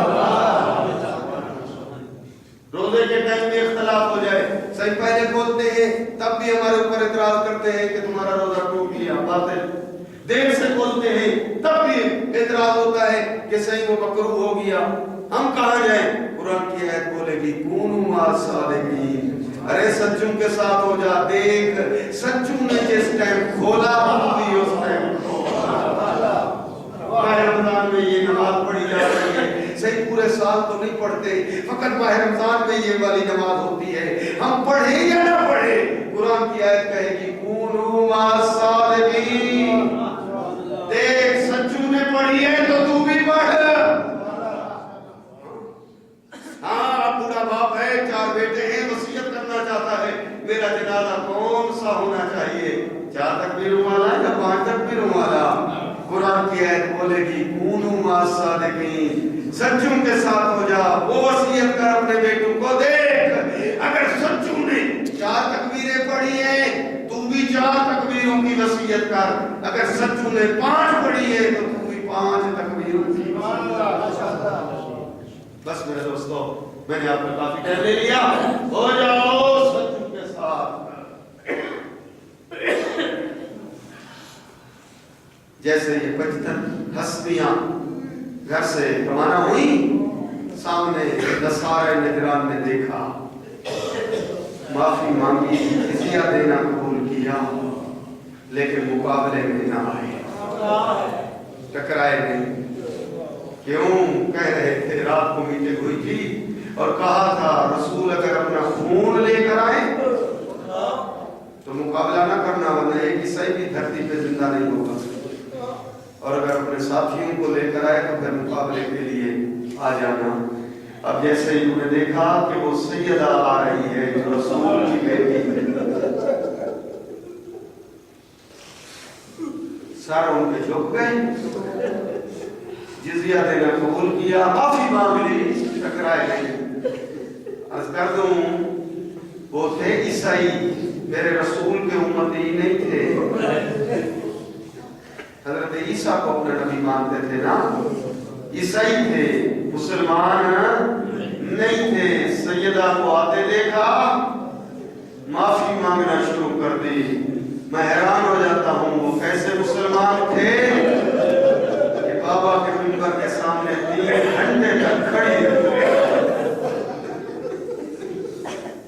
روزے کے ٹائم میں اختلاف ہو جائے, صحیح پہلے بولتے ہیں تب بھی ہمارے اوپر اعتراض کرتے ہیں کہ تمہارا روزہ ٹوٹ گیا, باطل. دیر سے بولتے ہیں تب بھی اعتراض ہوتا ہے کہ صحیح وہ مکروہ ہو گیا. ہم کہاں جائیں؟ قرآن کی آیت بولے گی کونوا مع الصادقین, ارے سچوں کے ساتھ ہو جا، دیکھ سچوں نے جس ٹائم کھولا بھی اس ٹائم ماہ رمضان میں یہ نماز پڑھی جا رہی ہے، صحیح پورے سال تو نہیں پڑھتے، فقط ماہ رمضان میں یہ والی نماز ہوتی ہے، ہم پڑھیں یا نہ پڑھیں قرآن کی آیت کہے گی کونوا مع الصادقین، دیکھ سچوں نے پڑھی ہے تو تو بھی پڑھ۔ ہاں بوڑھا باپ ہے، 4 بیٹے ہیں، وصیت کرنا چاہتا ہے میرا جنازہ کون سا ہونا چاہیے، 4 تکبیروں والا یا 5 تکبیروں والا؟ قرآن کی آیت بولے گی کونوا مع الصادقین، سچوں کے ساتھ ہو جا، وہ وصیت کر اپنے بیٹوں کو، دیکھ اگر سچوں نے 4 تکبیریں پڑھی ہیں تو بھی 4 تکبیروں کی وصیت کر، اگر سچوں نے 5 پڑھی ہے تو تو بھی 5 تکبیروں کی وصیت کر۔ بس میرے دوستو میں نے آپ کو کافی ٹائم لے لیا، ہو جاؤ سچوں کے ساتھ۔ جیسے یہ 55 ہستیاں گھر سے روانہ ہوئی، سامنے نصارہ نجران نے دیکھا، معافی مانگی، جزیہ دینا قبول کیا، لیکن مقابلے میں نہ آئے، ٹکرائے نہیں۔ کیوں؟ کہہ رہے تھے رات کو میٹنگ ہوئی تھی اور کہا تھا رسول اگر اپنا خون لے کر آئے تو مقابلہ نہ کرنا، ورنہ ایک عیسائی بھی دھرتی پہ زندہ نہیں ہوگا، اور اگر اپنے ساتھیوں کو لے کر آئے تو پھر مقابلے کے لیے آ جانا۔ اب جیسے ہی انہوں نے دیکھا کہ وہ سیدہ آ رہی ہے جو رسول کی بیٹی، سارا ان کے جھک گئے، جزیہ دینا قبول کیا، معافی مانگ لی، ٹکرائے نہیں۔ عرض کر دوں وہ تھے عیسائی، میرے رسول کے امتی نہیں تھے، حضرت عیسیٰ کو اپنا نبی مانتے تھے نا، عیسائی تھے، مسلمان نہیں تھے۔ سیدہ کو آتے دیکھا، معافی مانگنا شروع کر دی۔ میں حیران ہو جاتا ہوں وہ کیسے مسلمان تھے کہ بابا کے منبر کے سامنے 3 گھنٹے تک کھڑی رہی۔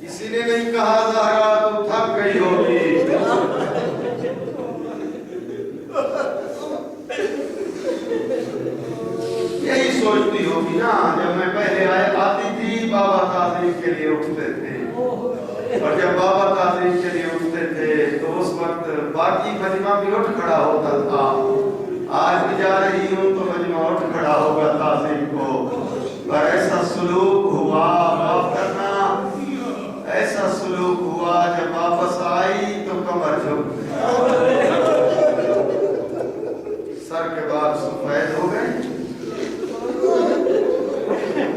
کسی نے نہیں کہا زہرا تو تھک گئی ہوگی، یہی سوچتی ہوگی نا، جب میں پہلے آتی تھی بابا تعظیم کے لیے اٹھتے تھے، اور جب بابا تعظیم کے لیے اٹھتے تھے تو اس وقت باقی مجمع بھی اٹھ کھڑا ہوتا تھا، آج بھی جا رہی ہوں تو مجمع اٹھ کھڑا ہوگا تعظیم کو، پر ایسا سلوک ہوا، معاف کرنا، ایسا سلوک ہوا جب واپس آئی تو کمر جھک سر کے بعد سفید ہو گئے۔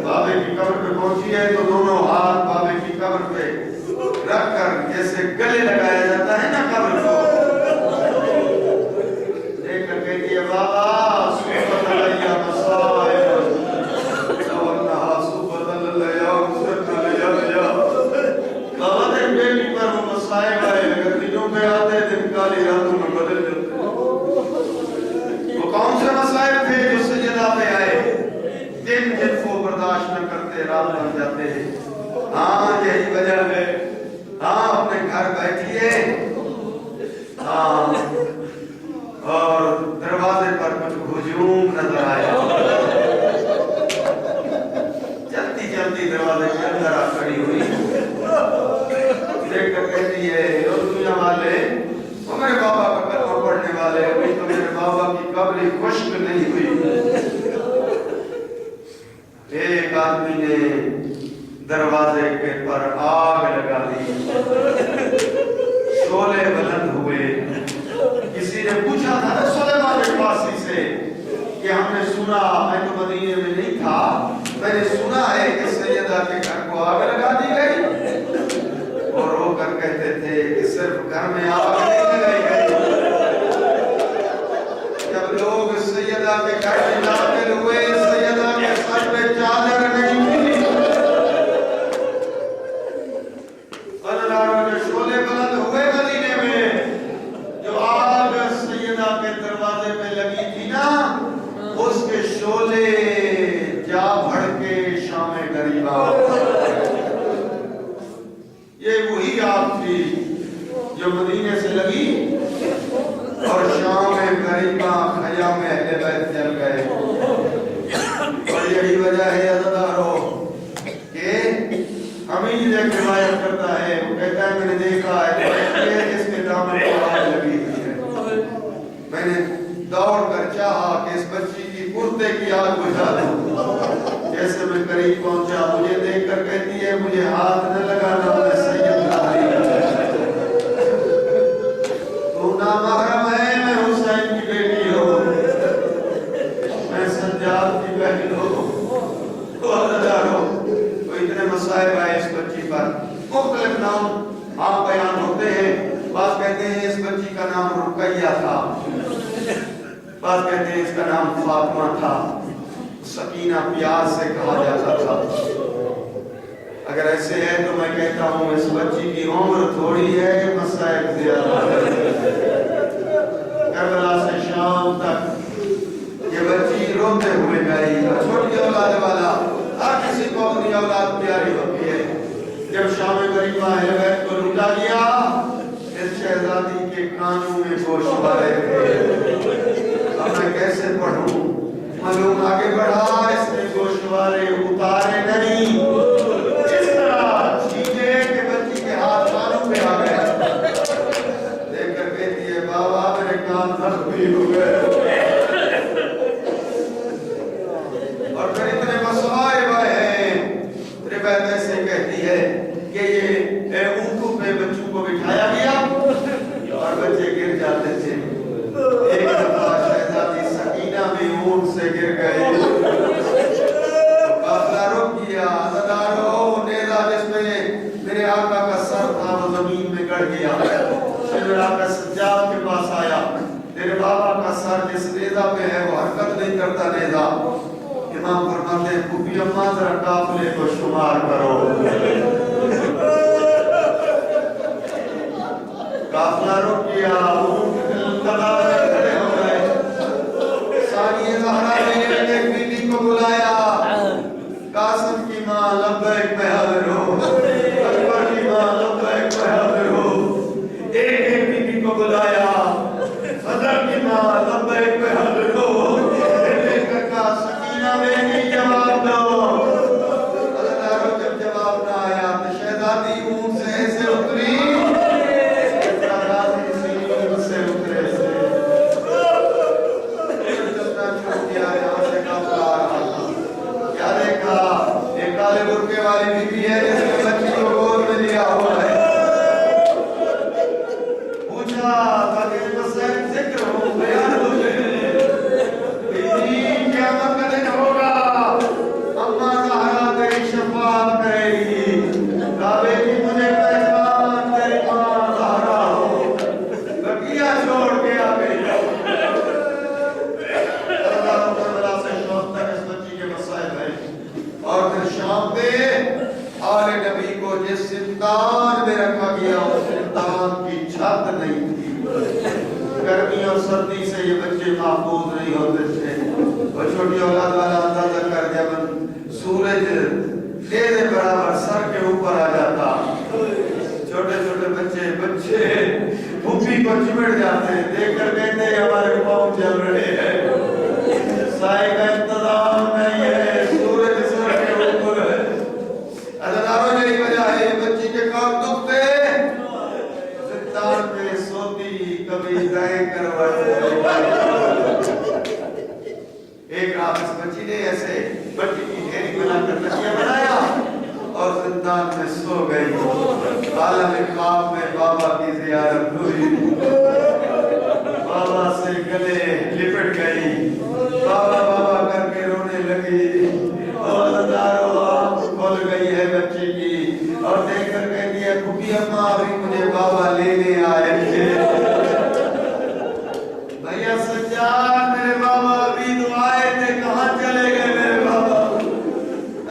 بابے کی قبر پہ پہنچی ہے تو دونوں ہاتھ بابے کی قبر پہ رکھ کر جیسے گلے لگایا جاتا ہے نا قبر کو، دیکھ کر کہتی ہے بابا صوبت علیہ مسائب لونہا صوبت علیہ مسرد علیہ، بابا دیکھ بیٹی پر وہ مسائب آئے، اگر دنوں پہ آتے دن کالی راتوں میں بدل جاتے۔ وہ کون سے مسائب تھے جو سجدہ پہ آئے؟ دن جن کو برداشت نہ کرتے رات بن جاتے ہیں۔ ہاں یہی وجہ ہے، ہاں اپنے گھر بیٹھیے، ہاں اور دروازے پر کچھ ہجوم نظر آیا، جلدی جلدی دروازے کے اندر آ کھڑی ہوئی، دیکھ کر کہتی ہے او دنیا والے، وہ میرے بابا کا کلمہ پڑھنے والے، ابھی تو میرے بابا کی قبر خشک نہیں ہوئی۔ ایک آدمی نے دروازے کے پر آگ لگا دی، شعلے بلند ہوئے۔ کسی نے پوچھا تھا نا سلیمان الفارسی سے کہ ہم نے سنا، میں تو مدینے میں نہیں تھا، میں نے سنا ہے کہ سیدہ کے گھر کو آگ لگا دی گئی، اور رو کر کہتے تھے کہ صرف گھر میں آگ نہیں لگائی گئی، جب لوگ سیدہ کے گھر میں داخل ہوئے سیدہ کے سر پہ چادر نہیں تھی، شعلے بلند ہوئے مدینے میں، جو آگ سیدہ کے دروازے پہ لگی تھی نا، اس کے شعلے جا بھڑ کے شام غریبا۔ یہ وہی وہی آگ تھی جو مدینے سے لگی اور شام غریبہ خیام اہل بیت جل گئے. اور یہی وجہ ہے عزیزانو کہ حمید ایک روایت کرتا ہے، وہ کہتا ہے میں نے دیکھا ہے اس کے دامن کو آگ لگی ہوئی ہے. میں نے دوڑ کر چاہا کہ اس بچی کی کرتے کی آگ بجھا دوں. جیسے میں قریب پہنچا مجھے دیکھ کر کہتی ہے مجھے ہاتھ نہ لگانا، میں سید ناری تو نامحرم ہے، میں حسین کی بیٹی ہوں، میں سجاد کی بہن ہوں. تو عزیزانو تو اتنے مصائب آئے اس بچی پر. مختلف نام آپ بیان ہوتے ہیں. بعض کہتے ہیں اس بچی کا نام رقیہ تھا، بعض کہتے ہیں اس کا نام فاطمہ تھا. سکینہ پیار سے کہا جاتا تھا. اگر ایسے ہے تو میں کہتا ہوں اس بچی کی عمر تھوڑی ہے، مصائب زیادہ ہے. کربلا سے شام تک یہ بچی روتے ہوئے گئی. چھوٹی اولاد والا ہر کسی کو اپنی اولاد پیاری ہوتی ہے. جب شام غریبہ اہل بیت کو لوٹا گیا، اس شہزادی کے کانوں میں گوشوارے تھے. اب میں کیسے پڑھوں؟ معلوم آگے بڑھا، اس نے گوشوارے اتارے نہیں، اس طرح چھینچے کہ بچی کے ہاتھ کانوں پہ آ گئے. دیکھ کر کہتی ہے بابا میرے کان زخمی ہو گئے. اور پھر اتنے مسائب آئے. روایت ایسے کہتی ہے کہ یہ اونٹوں پہ بچوں کو بٹھایا گیا اور بچے گر جاتے تھے. ایک دفعہ شہزادی سکینہ بھی اونٹ سے گر گئی. قافلہ رک گیا. عزیزانو نیزہ جس میں میرے آقا کا سر تھا وہ زمین میں گڑ گیا. میرے آقا سجاد کے پاس آیا. تیرے بابا کا سر جس نیزہ پہ ہے وہ حرکت نہیں کرتا نیزہ. امام فرماتے ہیں پھوپھی اماں ذرا قافلے کو شمار کرو. قافلہ رک گیا. کھڑے ہو گئے. ثانیہ زہرا نے ایک بیوی کو بلایا. قاسم کی ماں لبیک میں حاضر ہو. اکبر کی ماں لبیک میں حاضر ہو. ایک بیوی کو بلایا. فضل کی ماں لبیک میں حاضر ہو. سکینہ میں نہیں جواب دو. عزیزانو جب جواب نہ آیا تو شہزادی اونٹ سے ایسے اتری سے اترے سے جتنا چھوٹ گیا یہاں سے قافلہ آ رہا تھا. کیا دیکھا؟ ایک کالے برقعے والی بی بی ہے جس نے بچی کو گود میں لیا ہوا ہے. پوچھا تاکہ مسائل ذکر ہو بیان ہو جائے. قیامت کا دن ہوگا، اماں زہرا تیری شفاعت کرے گی. کعبے کی مجھے پہچان تیری ماں زہرا ہو. بقیہ چھوڑ کے آ گئی. اللہ کربلا سے شام تک اس بچی کے مسائب ہیں. اور پھر شام پہ آل نبی کو جس زندان میں رکھا گیا اس زندان کی چھت نہیں تھی. گرمی اور سردی سے یہ بچے محفوظ نہیں ہوتے تھے. اور چھوٹی اولاد والا اندازہ کر جب سورج تیرے برابر سر کے اوپر آ جاتا، چھوٹے چھوٹے بچے پھوپھی کو چمٹ جاتے. دیکھ کر کہتے ہیں ہمارے پاؤں چل رہے ہیں، سائے کا انتظام نہیں ہے، سورج سر کے اوپر ہے. عزیزانو یہی وجہ ہے بچی کے کام دکھتے. زندان میں سوتی کبھی دائیں کروٹ. ایک رات اس بچی نے ایسے بچی کی ڈھیری بنا کر تکیہ بنایا اور زندان میں سو گئی. عالم خواب میں بابا کی زیارت ہوئی. بابا سے گلے لپٹ گئی. بابا بابا کر کے رونے لگی. اور ہزاروں آنکھ کھل گئی ہے بچی کی. اور دیکھ کر کہتی ہے پھوپھی اماں ابھی مجھے بابا لینے آئے تھے. بھیا سجاد میرے بابا ابھی تو آئے تھے، کہاں چلے گئے میرے بابا؟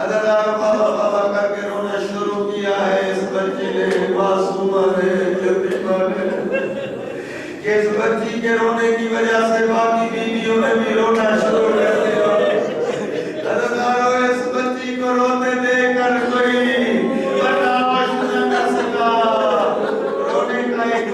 عزیزانو بابا بابا کر کے رونا شروع کیا ہے. اس بچی نے معصومہ نے یتیمہ نے کہ اس بچی کے رونے کی وجہ سے باقی بیویوں نے بھی رونا شروع کر دیا. عزیزانو اس بچی کو روتے دیکھ کر کوئی برداشت نہ کر سکا.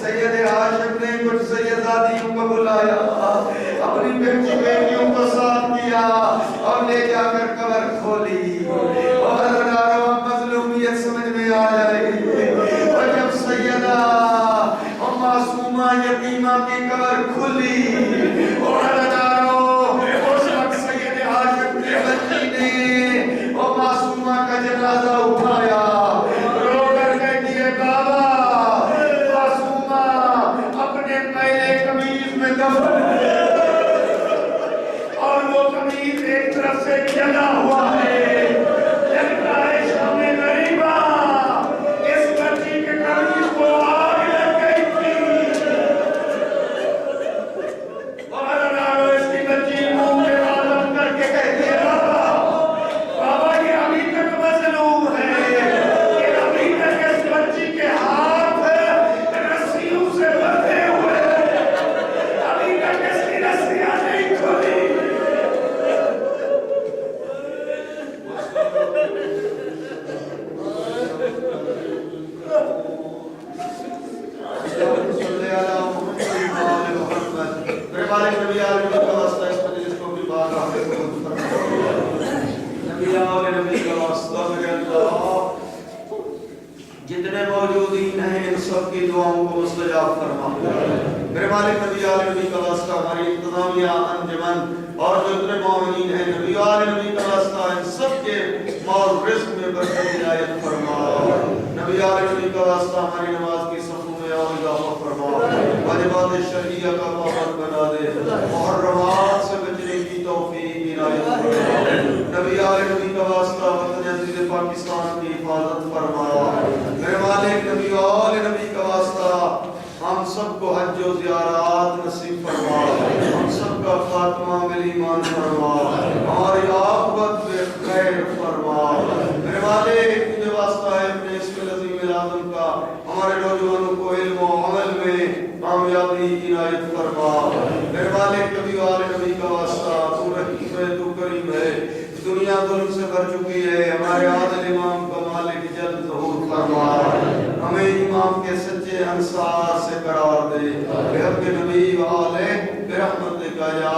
سید ہاشم نے کچھ سیدزادیوں کو بلایا، اپنی بیٹیوں کو ساتھ کیا اور لے جا کر قبر کھولی، اور ہزاروں مظلومیت سمجھ میں آ جائے گی۔ اور جب سیدہ اور معصومہ یتیمہ کی قبر کھلی اور ہزاروں اس وقت سید ہاشم کی بچی نے اور معصومہ کا جنازہ اٹھایا، رو کر کہتی ہے بابا معصومہ اپنے پہلے قمیض میں دفن ہے، اور وہ قمیض ایک طرف سے جلا ہوا ہے، لگتا ہے شام غریبہ اس بچی کے قمیض کو آگ لگ گئی تھی۔ اور اس کی بچی منہ میں آدم کر کے کہتی ہے بابا یہ ابھی تک مظلوم ہے، یہ ابھی تک اس بچی کے ہاتھ رسیوں سے بندھے ہوئے ہیں، ابھی تک اس کی رسیاں نہیں کھلی۔ میرے مالک نبی عالم کا واسطہ اس مجلس کو بھی بات آگے نبی عالم نبی کا واسطہ میرے اللہ جتنے موجودین ہیں ان سب کی دعاؤں کو مستجاب فرما۔ میرے مالک نبی عالم نبی کا واسطہ ہماری انتظامیہ انجمن اور جو اتنے مومنین ہیں نبی عالم نبی کا واسطہ ان سب کے مال رزق میں برکت عنایت فرما۔ نبی عالم نبی کا واسطہ ہماری نماز کی صفوں میں اضافہ فرما، واجبات شرعیہ کا پابند بنا دے، محرمات سے بچنے کی توفیق عنایت فرما۔ نبی عالم نبی کا واسطہ وطن عزیز پاکستان کی حفاظت فرما۔ میرے مالک نبی عالم نبی کا واسطہ ہم سب کو حج و زیارات نصیب فرما، ہم سب کا خاتمہ بالایمان فرما، ہماری عاقبت بخیر فرما۔ میرے مالک تجھے واسطہ ہے اپنے اسم العظیم العظم کا ہمارے نوجوانوں کو علم و عمل میں کامیابی عنایت فرما۔ میرے مالک نبی عالم نبی کا واسطہ تو رحیم ہے، تو کریم ہے، دنیا ظلم سے بھر چکی ہے، ہمارے عادل امام کا مالک جلد ظہور فرما، ہمیں امام کے سچے انصار سے قرار دے، بحق نبی و آلہ برحمتک یا